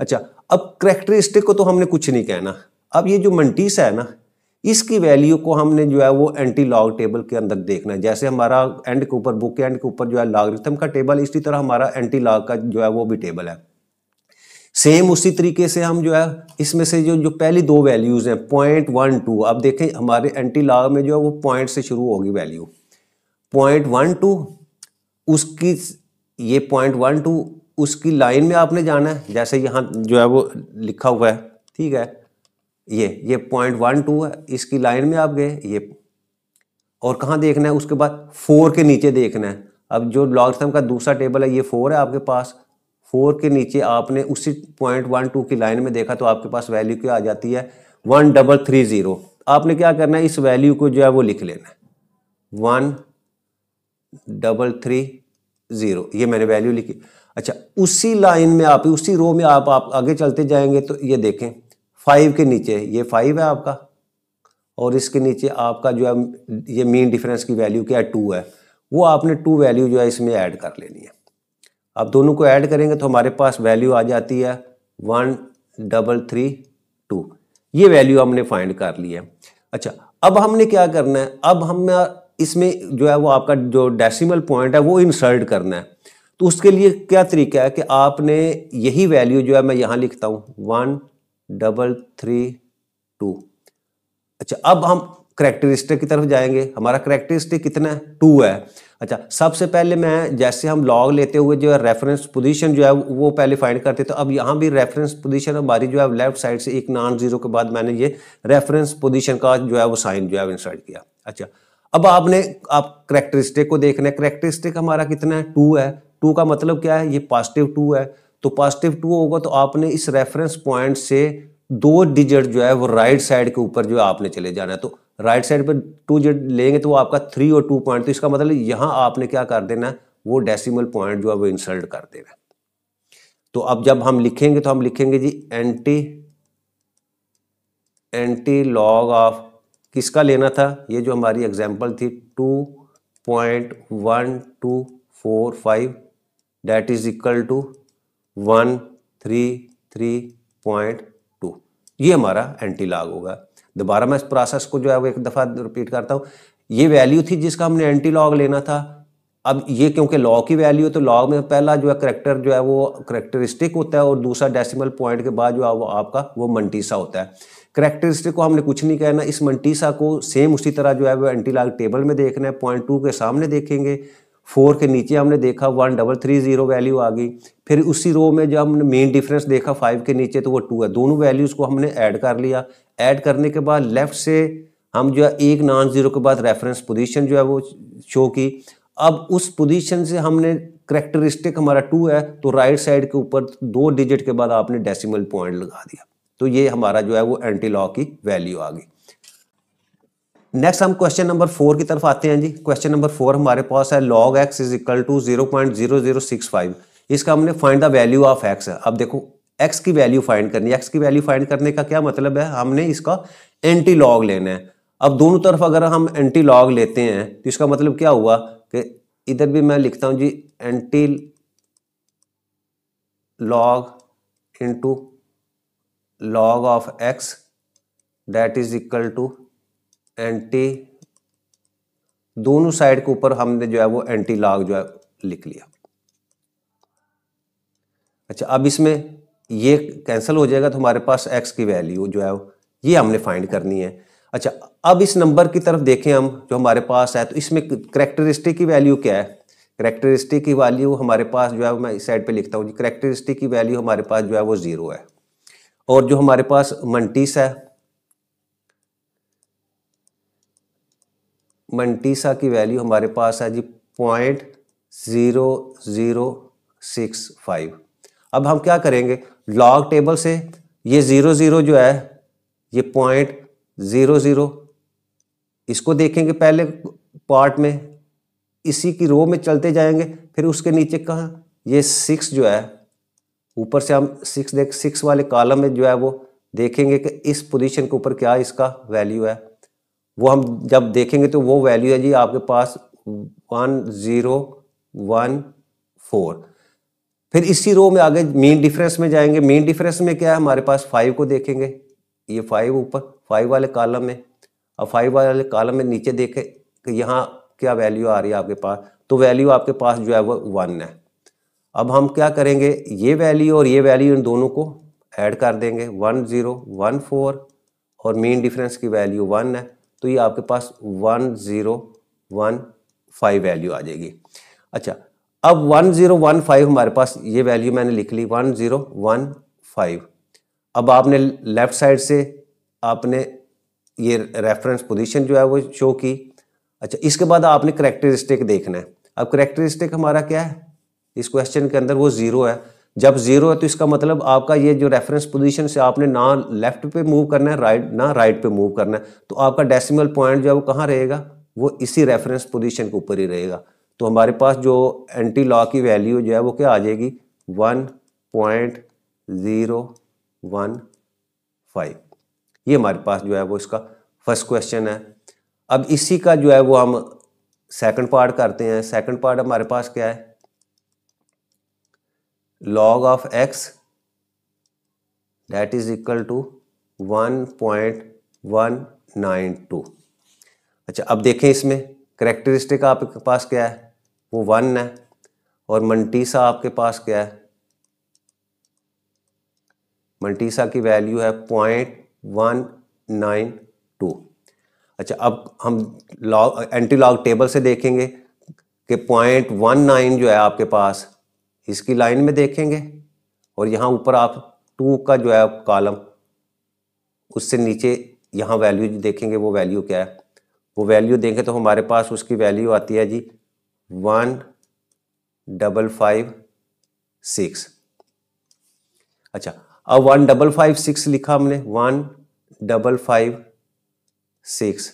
अच्छा, अब करेक्टरिस्टिक को तो हमने कुछ नहीं कहना। अब ये जो मंटीस है ना, इसकी वैल्यू को हमने जो है वो एंटी लॉग टेबल के अंदर देखना है। जैसे हमारा एंड के ऊपर, बुक के एंड के ऊपर जो है लॉगरिथम का टेबल, इसी तरह हमारा एंटी लॉग का जो है वो भी टेबल है। सेम उसी तरीके से हम जो है इसमें से जो पहली दो वैल्यूज हैं 0.12, अब देखें हमारे एंटी लॉग में जो है वो पॉइंट से शुरू होगी वैल्यू 0.12, उसकी ये 0.12 उसकी लाइन में आपने जाना है, जैसे यहाँ जो है वो लिखा हुआ है। ठीक है, ये 0.12 है, इसकी लाइन में आप गए, ये और कहाँ देखना है, उसके बाद 4 के नीचे देखना है। अब जो लॉगरिथम का दूसरा टेबल है ये 4 है आपके पास, 4 के नीचे आपने उसी 0.12 की लाइन में देखा तो आपके पास वैल्यू क्या आ जाती है 1330। आपने क्या करना है, इस वैल्यू को जो है वो लिख लेना है 1330, ये मैंने वैल्यू लिखी। अच्छा, उसी लाइन में आप, उसी रो में आप आगे चलते जाएंगे तो ये देखें 5 के नीचे ये 5 है आपका, और इसके नीचे आपका जो है ये मीन डिफरेंस की वैल्यू क्या है 2 है। वो आपने 2 वैल्यू जो है इसमें ऐड कर लेनी है। अब दोनों को ऐड करेंगे तो हमारे पास वैल्यू आ जाती है 1332। ये वैल्यू हमने फाइंड कर ली है। अच्छा, अब हमने क्या करना है, अब हम इसमें जो है वो आपका जो डेसिमल पॉइंट है वो इंसर्ट करना है। तो उसके लिए क्या तरीका है कि आपने यही वैल्यू जो है मैं यहाँ लिखता हूँ 1332। अच्छा, अब हम करेक्टरिस्टिक की तरफ जाएंगे। हमारा करेक्टरिस्टिक कितना है 2 है। अच्छा, सबसे पहले मैं जैसे हम लॉग लेते हुए जो है रेफरेंस पोजीशन जो है वो पहले फाइंड करते थे, अब यहाँ भी रेफरेंस पोजीशन हमारी जो है लेफ्ट साइड से एक नॉन जीरो के बाद मैंने ये रेफरेंस पोजीशन का जो है वो साइन जो है इंसर्ट किया। अच्छा, अब आप करेक्टरिस्टिक को देखना है। करेक्टरिस्टिक हमारा कितना है 2 है। 2 का मतलब क्या है, ये पॉजिटिव 2 है। तो पॉजिटिव 2 होगा तो आपने इस रेफरेंस पॉइंट से 2 डिजिट जो है वो राइट साइड के ऊपर जो है आपने चले जाना है। तो राइट साइड पे 2 डिजिट लेंगे तो वो आपका 3 और 2 पॉइंट, तो इसका मतलब यहाँ आपने क्या कर देना है, वो डेसिमल पॉइंट जो है वो इंसर्ट कर देना है। तो अब जब हम लिखेंगे तो हम लिखेंगे जी एंटी लॉग ऑफ किसका लेना था, ये जो हमारी एग्जांपल थी 2.1245 दैट इज इक्वल टू 133.2, ये हमारा एंटी लॉग होगा। दोबारा मैं इस प्रोसेस को जो है वो एक दफ़ा रिपीट करता हूँ। ये वैल्यू थी जिसका हमने एंटी लॉग लेना था। अब ये क्योंकि लॉग की वैल्यू है तो लॉग में पहला जो है करेक्टर जो है वो करेक्टरिस्टिक होता है और दूसरा डेसिमल पॉइंट के बाद जो है वो आपका वो मंटीसा होता है। करेक्टरिस्टिक को हमने कुछ नहीं कहना, इस मंटीसा को सेम उसी तरह जो है वो एंटी लॉग टेबल में देखना है। 0.2 के सामने देखेंगे, 4 के नीचे हमने देखा 1330 वैल्यू आ गई। फिर उसी रो में जब हमने मेन डिफरेंस देखा 5 के नीचे तो वो 2 है। दोनों वैल्यूज़ को हमने ऐड कर लिया। ऐड करने के बाद लेफ्ट से हम जो है एक नॉन जीरो के बाद रेफरेंस पोजीशन जो है वो शो की। अब उस पोजीशन से हमने करेक्टरिस्टिक हमारा 2 है तो राइट साइड के ऊपर 2 डिजिट के बाद आपने डेसिमल पॉइंट लगा दिया, तो ये हमारा जो है वो एंटी लॉग की वैल्यू आ गई। नेक्स्ट हम क्वेश्चन नंबर 4 की तरफ आते हैं जी। क्वेश्चन नंबर 4 हमारे पास है log x is equal to 0.0065। इसका हमने find the value of x है। अब देखो x की वैल्यू फाइंड करनी है। x की वैल्यू फाइंड करने का क्या मतलब है, हमने इसका एंटी लॉग लेना है। अब दोनों तरफ अगर हम एंटी लॉग लेते हैं तो इसका मतलब क्या हुआ कि इधर भी मैं लिखता हूं जी anti log into log of x that is equal to anti, दोनों साइड के ऊपर हमने जो है वो एंटी लॉग जो है लिख लिया। अच्छा, अब इसमें ये कैंसिल हो जाएगा तो हमारे पास x की वैल्यू जो है ये हमने फाइंड करनी है। अच्छा, अब इस नंबर की तरफ देखें हम जो हमारे पास है तो इसमें करेक्टरिस्टिक की वैल्यू क्या है। करेक्टरिस्टिक की वैल्यू हमारे पास जो है मैं इस साइड पे लिखता हूँ जी, करेक्टरिस्टिक की वैल्यू हमारे पास जो है वो 0 है। और जो हमारे पास मंटीस है मंटीसा की वैल्यू हमारे पास है जी 0.0065। अब हम क्या करेंगे, लॉग टेबल से ये 00 जो है ये 0.00 इसको देखेंगे पहले पार्ट में, इसी की रो में चलते जाएंगे, फिर उसके नीचे कहाँ ये 6 जो है, ऊपर से हम 6 वाले कॉलम में जो है वो देखेंगे कि इस पोजीशन के ऊपर क्या इसका वैल्यू है। वो हम जब देखेंगे तो वो वैल्यू है जी आपके पास 1014। फिर इसी रो में आगे मीन डिफरेंस में जाएंगे, मीन डिफरेंस में क्या है हमारे पास 5 को देखेंगे, ये 5 ऊपर 5 वाले कॉलम में। अब 5 वाले कॉलम में नीचे देखें कि यहाँ क्या वैल्यू आ रही है आपके पास, तो वैल्यू आपके पास जो है वो 1 है। अब हम क्या करेंगे, ये वैल्यू और ये वैल्यू इन दोनों को ऐड कर देंगे, 1014 और मीन डिफरेंस की वैल्यू 1 है, तो ये आपके पास 1015 वैल्यू आ जाएगी। अच्छा, अब 1015 हमारे पास ये वैल्यू मैंने लिख ली 1015। अब आपने लेफ्ट साइड से आपने ये रेफरेंस पोजीशन जो है वो शो की। अच्छा, इसके बाद आपने करैक्टरिस्टिक देखना है। अब करैक्टरिस्टिक हमारा क्या है इस क्वेश्चन के अंदर, वो 0 है। जब 0 है तो इसका मतलब आपका ये जो रेफरेंस पोजीशन से आपने ना लेफ्ट पे मूव करना है ना राइट पे मूव करना है, तो आपका डेसिमल पॉइंट जो है वो कहाँ रहेगा, वो इसी रेफरेंस पोजीशन के ऊपर ही रहेगा। तो हमारे पास जो एंटी लॉ की वैल्यू जो है वो क्या आ जाएगी 1.015। ये हमारे पास जो है वो इसका फर्स्ट क्वेश्चन है। अब इसी का जो है वो हम सेकंड पार्ट करते हैं। सेकंड पार्ट हमारे पास क्या है, log of x that is equal to 1.192। अच्छा, अब देखें इसमें करेक्टरिस्टिक आपके पास क्या है, वो 1 है, और मंटीसा आपके पास क्या है, मंटीसा की वैल्यू है 0.192। अच्छा, अब हम लॉग एंटी लॉग टेबल से देखेंगे कि 0.19 जो है आपके पास इसकी लाइन में देखेंगे, और यहाँ ऊपर आप 2 का जो है कॉलम, उससे नीचे यहाँ वैल्यू देखेंगे, वो वैल्यू क्या है, वो वैल्यू देखें तो हमारे पास उसकी वैल्यू आती है जी 1556। अच्छा, अब 1556 लिखा हमने 1556,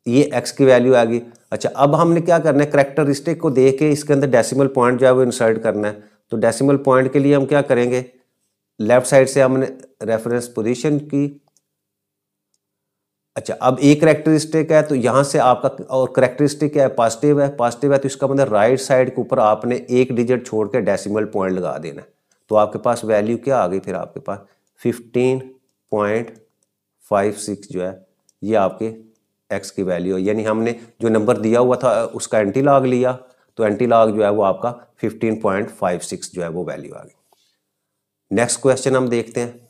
ये x की वैल्यू आ गई। अच्छा, अब हमने क्या करना है, करैक्टरिस्टिक को देख के इसके अंदर डेसिमल पॉइंट जो है वो इंसर्ट करना है। तो डेसिमल पॉइंट के लिए हम क्या करेंगे, लेफ्ट साइड से हमने रेफरेंस पोजीशन की। अच्छा, अब एक करैक्टरिस्टिक है तो यहाँ से आपका, और करैक्टरिस्टिक क्या है, पॉजिटिव है, पॉजिटिव है तो इसका मतलब राइट साइड के ऊपर आपने एक डिजिट छोड़ के डेसिमल पॉइंट लगा देना है। तो आपके पास वैल्यू क्या आ गई, फिर आपके पास 15.56 जो है ये आपके x की वैल्यू है। यानी हमने जो नंबर दिया हुआ था उसका एंटी लॉग लिया, तो एंटी लॉग जो है वो आपका 15.56 जो है वो वैल्यू आ गई। नेक्स्ट क्वेश्चन हम देखते हैं,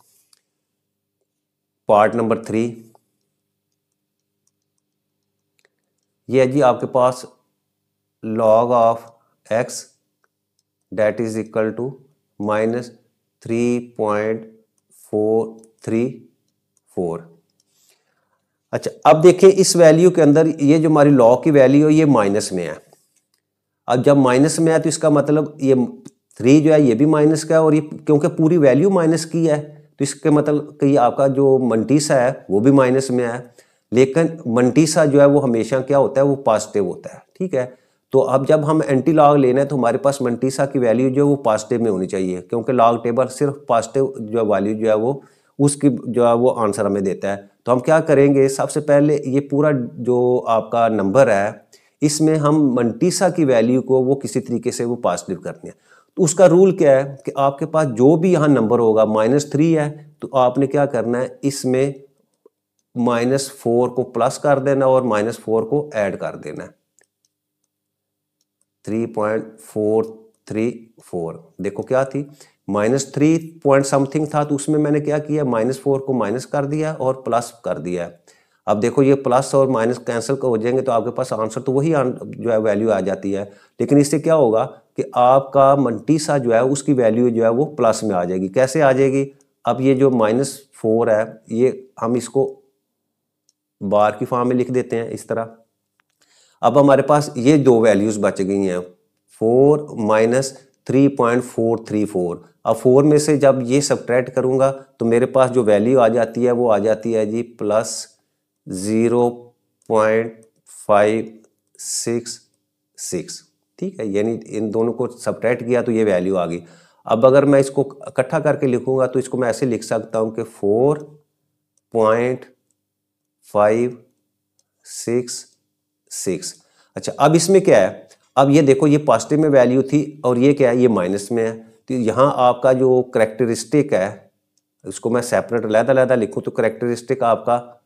पार्ट नंबर 3। ये है जी आपके पास log of x that is equal to -3.434। अच्छा, अब देखिए इस वैल्यू के अंदर ये जो हमारी लॉग की वैल्यू है ये माइनस में है। अब जब माइनस में है तो इसका मतलब ये 3 जो है ये भी माइनस का है, और ये क्योंकि पूरी वैल्यू माइनस की है तो इसके मतलब कि ये आपका जो मंटीसा है वो भी माइनस में है। लेकिन मंटीसा जो है वो हमेशा क्या होता है, वो पॉजिटिव होता है, ठीक है। तो अब जब हम एंटी लॉग लेना है तो हमारे पास मंटीसा की वैल्यू जो है वो पॉजिटिव में होनी चाहिए, क्योंकि लॉग टेबल सिर्फ पॉजिटिव जो वैल्यू जो है वो उसकी जो है वो आंसर हमें देता है। तो हम क्या करेंगे, सबसे पहले ये पूरा जो आपका नंबर है इसमें हम मंटीसा की वैल्यू को वो किसी तरीके से वो पॉजिटिव करनी है। तो उसका रूल क्या है कि आपके पास जो भी यहाँ नंबर होगा, -3 है तो आपने क्या करना है, इसमें -4 को प्लस कर देना और -4 को ऐड कर देना है, 3.434। देखो क्या थी, -3 पॉइंट समथिंग था तो उसमें मैंने क्या किया, -4 को माइनस कर दिया और प्लस कर दिया। अब देखो ये प्लस और माइनस कैंसिल हो जाएंगे तो आपके पास आंसर तो वही जो है वैल्यू आ जाती है। लेकिन इससे क्या होगा कि आपका मंटीसा जो है उसकी वैल्यू जो है वो प्लस में आ जाएगी। कैसे आ जाएगी, अब ये जो -4 है ये हम इसको बार की फॉर्म में लिख देते हैं इस तरह, अब हमारे पास ये दो वैल्यूज बच गई हैं, 4 माइनस 3.434। अब 4 में से जब ये सब्ट्रैक्ट करूंगा तो मेरे पास जो वैल्यू आ जाती है वो आ जाती है जी प्लस 0.566। ठीक है, यानी इन दोनों को सब्ट्रैक्ट किया तो ये वैल्यू आ गई। अब अगर मैं इसको इकट्ठा करके लिखूंगा तो इसको मैं ऐसे लिख सकता हूं कि 4.566। अच्छा, अब इसमें क्या है, अब ये देखो ये पॉजिटिव में वैल्यू थी और ये क्या है, ये माइनस में है। तो यहाँ आपका जो करेक्टरिस्टिक है उसको मैं सेपरेट अलग-अलग लिखूं तो करेक्टरिस्टिक आपका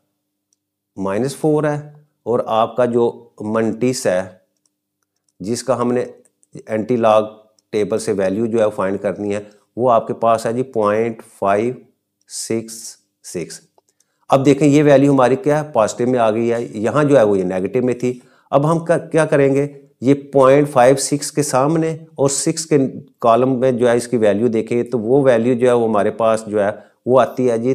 -4 है, और आपका जो मंटिस है जिसका हमने एंटी लॉग टेबल से वैल्यू जो है फाइंड करनी है वो आपके पास है जी 0.566। अब देखें ये वैल्यू हमारी क्या है, पॉजिटिव में आ गई है, यहाँ जो है वो ये नेगेटिव में थी। अब हम क्या करेंगे, ये 0.56 के सामने और 6 के कॉलम में जो है इसकी वैल्यू देखें तो वो वैल्यू जो है वो हमारे पास जो है वो आती है जी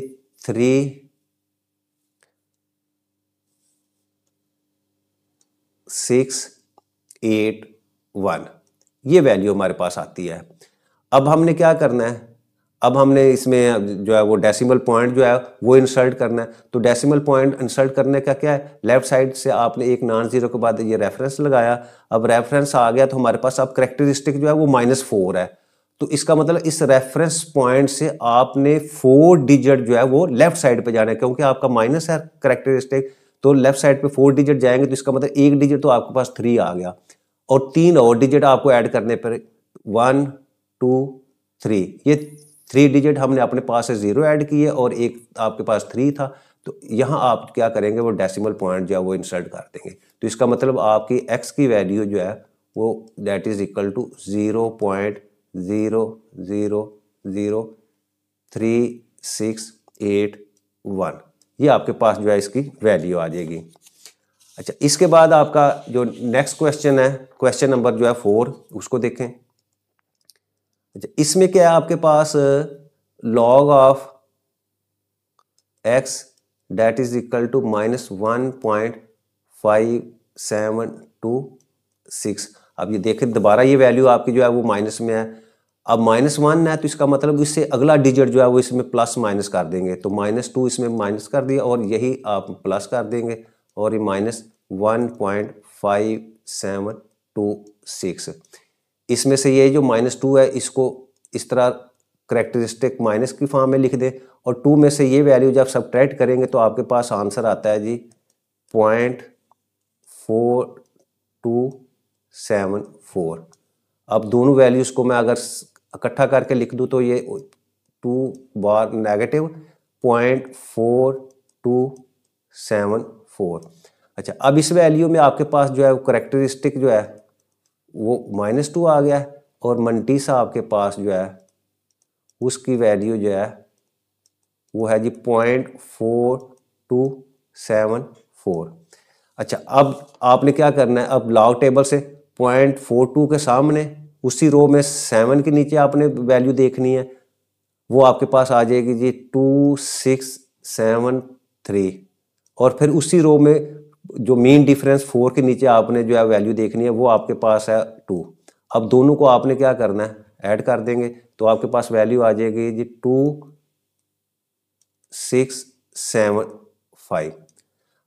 3681, ये वैल्यू हमारे पास आती है। अब हमने क्या करना है, अब हमने इसमें जो है वो डेसिमल पॉइंट जो है वो इंसर्ट करना है। तो डेसिमल पॉइंट इंसर्ट करने का क्या है, लेफ्ट साइड से आपने एक नॉन जीरो के बाद ये रेफरेंस लगाया। अब रेफरेंस आ गया तो हमारे पास अब करेक्टरिस्टिक जो है वो -4 है। तो इसका मतलब इस रेफरेंस पॉइंट से आपने 4 डिजिट जो है वो लेफ्ट साइड पे जाना है, क्योंकि आपका माइनस है करेक्टरिस्टिक, तो लेफ्ट साइड पे 4 डिजिट जाएंगे तो इसका मतलब एक डिजिट तो आपके पास 3 आ गया, और 3 और डिजिट आपको ऐड करने पर 1 2 3, ये 3 डिजिट हमने अपने पास से 0 ऐड किए और एक आपके पास 3 था। तो यहाँ आप क्या करेंगे, वो डेसिमल पॉइंट जो है वो इंसर्ट कर देंगे। तो इसका मतलब आपकी x की वैल्यू जो है वो दैट इज इक्वल टू 0.0003681, ये आपके पास जो है इसकी वैल्यू आ जाएगी। अच्छा, इसके बाद आपका जो नेक्स्ट क्वेश्चन है, क्वेश्चन नंबर जो है 4, उसको देखें। अच्छा, इसमें क्या है आपके पास, log of x that is equal to -1.5726। अब ये देखें दोबारा ये वैल्यू आपकी जो है वो माइनस में है। अब -1 है तो इसका मतलब इससे अगला डिजिट जो है वो इसमें प्लस माइनस कर देंगे, तो -2 इसमें माइनस कर दिया और यही आप प्लस कर देंगे और ये -1.5726। इसमें से ये जो -2 है इसको इस तरह करेक्टरिस्टिक माइनस की फॉर्म में लिख दें, और 2 में से ये वैल्यू जब सब्ट्रैक्ट करेंगे तो आपके पास आंसर आता है जी 0.4274। अब दोनों वैल्यूज को मैं अगर इकट्ठा करके लिख दूं तो ये 2 बार नेगेटिव -0.4274। अच्छा, अब इस वैल्यू में आपके पास जो है वो करेक्टरिस्टिक जो है वो -2 आ गया है, और मंटीसा आपके पास जो है उसकी वैल्यू जो है वो है जी 0.4274। अच्छा, अब आपने क्या करना है, अब लॉग टेबल से 0.42 के सामने उसी रो में 7 के नीचे आपने वैल्यू देखनी है, वो आपके पास आ जाएगी जी 2673, और फिर उसी रो में जो मीन डिफरेंस 4 के नीचे आपने जो है वैल्यू देखनी है वो आपके पास है 2। अब दोनों को आपने क्या करना है, ऐड कर देंगे तो आपके पास वैल्यू आ जाएगी जी 2675।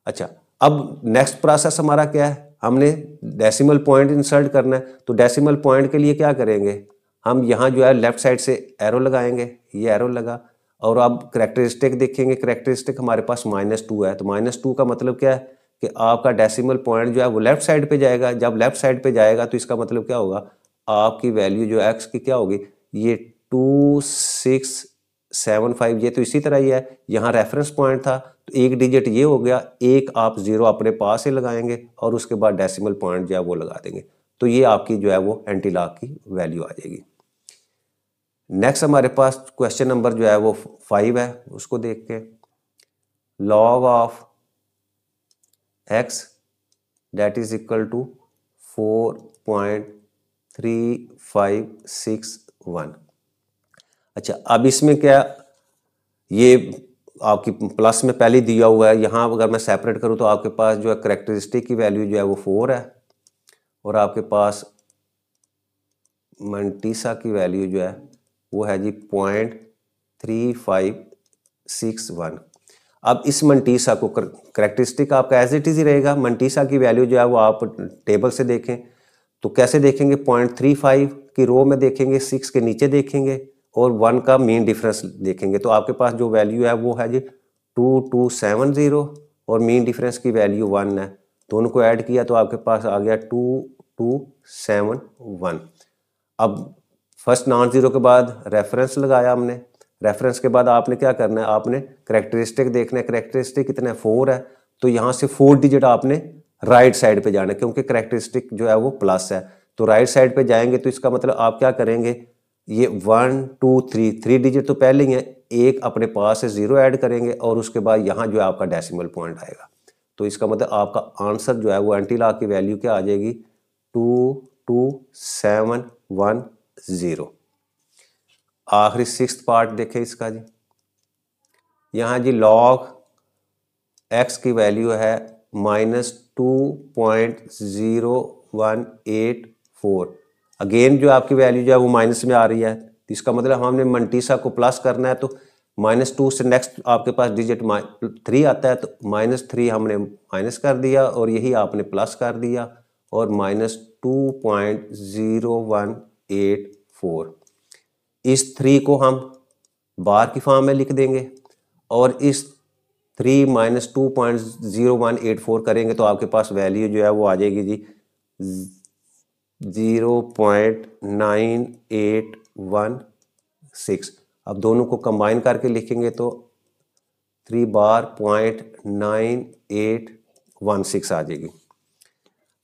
अच्छा, अब नेक्स्ट प्रोसेस हमारा क्या है, हमने डेसिमल पॉइंट इंसर्ट करना है। तो डेसिमल पॉइंट के लिए क्या करेंगे, हम यहाँ जो है लेफ्ट साइड से एरो लगाएंगे, ये एरो लगा, और अब करेक्टरिस्टिक देखेंगे, करेक्टरिस्टिक हमारे पास -2 है, तो -2 का मतलब क्या है कि आपका डेसिमल पॉइंट जो है वो लेफ्ट साइड पे जाएगा। जब लेफ्ट साइड पे जाएगा तो इसका मतलब क्या होगा, आपकी वैल्यू जो एक्स की क्या होगी, ये 2675, ये तो इसी तरह ही है, यहाँ रेफरेंस पॉइंट था तो एक डिजिट ये हो गया, एक आप 0 अपने पास से लगाएंगे और उसके बाद डेसिमल पॉइंट जो है वो लगा देंगे, तो ये आपकी जो है वो एंटी लॉग की वैल्यू आ जाएगी। नेक्स्ट हमारे पास क्वेश्चन नंबर जो है वो 5 है, उसको देख के, log of x that is equal to 4.3561। अच्छा, अब इसमें क्या, ये आपकी प्लस में पहले दिया हुआ है, यहाँ अगर मैं सेपरेट करूँ तो आपके पास जो है करेक्टरिस्टिक की वैल्यू जो है वो 4 है और आपके पास मंटीसा की वैल्यू जो है वो है जी 0.3561। अब इस मंटीसा को करेक्टरिस्टिक आपका एज इट इज ही रहेगा। मंटीसा की वैल्यू जो है वो आप टेबल से देखें तो कैसे देखेंगे, 0.35 की रो में देखेंगे, 6 के नीचे देखेंगे और 1 का मीन डिफरेंस देखेंगे। तो आपके पास जो वैल्यू है वो है जी 2270 और मीन डिफरेंस की वैल्यू 1 है। दोनों को ऐड किया तो आपके पास आ गया 2271। अब फर्स्ट नॉन जीरो के बाद रेफरेंस लगाया हमने, रेफरेंस के बाद आपने क्या करना है, आपने करेक्टरिस्टिक देखना है। करेक्टरिस्टिक कितना है, 4 है, तो यहाँ से 4 डिजिट आपने राइट साइड पे जाना है क्योंकि करेक्टरिस्टिक जो है वो प्लस है। तो राइट साइड पे जाएंगे तो इसका मतलब आप क्या करेंगे, ये 1 2 3 डिजिट तो पहले ही है, एक अपने पास से 0 ऐड करेंगे और उसके बाद यहाँ जो है आपका डेसिमल पॉइंट आएगा। तो इसका मतलब आपका आंसर जो है वो एंटी लॉग की वैल्यू क्या आ जाएगी, 22710। आखिरी 6th पार्ट देखें इसका जी। यहाँ जी लॉग x की वैल्यू है -2.0184। अगेन जो आपकी वैल्यू जो है वो माइनस में आ रही है, तो इसका मतलब हमने मंटीसा को प्लस करना है। तो -2 से नेक्स्ट आपके पास डिजिट 3 आता है, तो -3 हमने माइनस कर दिया और यही आपने प्लस कर दिया और -2.0184। इस 3 को हम बार की फॉर्म में लिख देंगे और इस 3 - 2.0184 करेंगे तो आपके पास वैल्यू जो है वो आ जाएगी जी 0.9816। अब दोनों को कंबाइन करके लिखेंगे तो 3 बार 0.9816 आ जाएगी।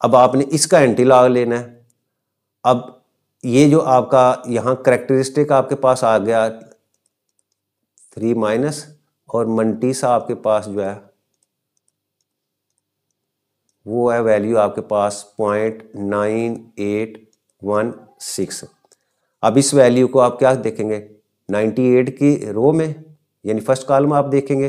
अब आपने इसका एंटी लॉग लेना है। अब ये जो आपका यहाँ करेक्टरिस्टिक आपके पास आ गया 3 माइनस और मंटीसा आपके पास जो है वो है वैल्यू आपके पास 0.9816। अब इस वैल्यू को आप क्या देखेंगे, 98 की रो में यानी फर्स्ट कॉलम आप देखेंगे,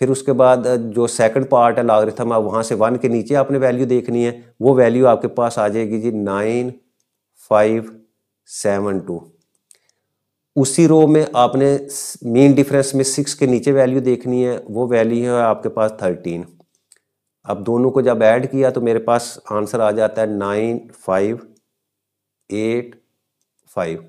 फिर उसके बाद जो सेकंड पार्ट है लॉगरिथम है वहाँ से 1 के नीचे आपने वैल्यू देखनी है। वो वैल्यू आपके पास आ जाएगी जी 9572। उसी रो में आपने मीन डिफरेंस में 6 के नीचे वैल्यू देखनी है, वो वैल्यू है आपके पास 13। अब दोनों को जब ऐड किया तो मेरे पास आंसर आ जाता है 9585।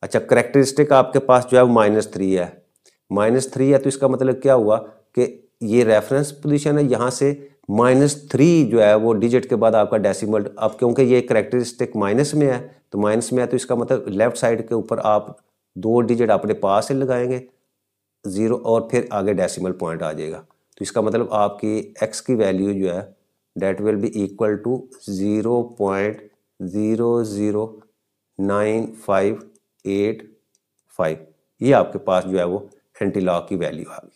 अच्छा, करेक्टरिस्टिक आपके पास जो है वो -3 है, -3 है, तो इसका मतलब क्या हुआ कि ये रेफरेंस पोजीशन है, यहाँ से -3 जो है वो डिजिट के बाद आपका डेसिमल। अब क्योंकि ये करेक्टरिस्टिक माइनस में है तो माइनस में है, तो इसका मतलब लेफ्ट साइड के ऊपर आप 2 डिजिट अपने पास से लगाएंगे 0 और फिर आगे डेसिमल पॉइंट आ जाएगा। तो इसका मतलब आपकी x की वैल्यू जो है that will be equal to 0.009585। ये आपके पास जो है वो एंटी लॉग की वैल्यू आ गई।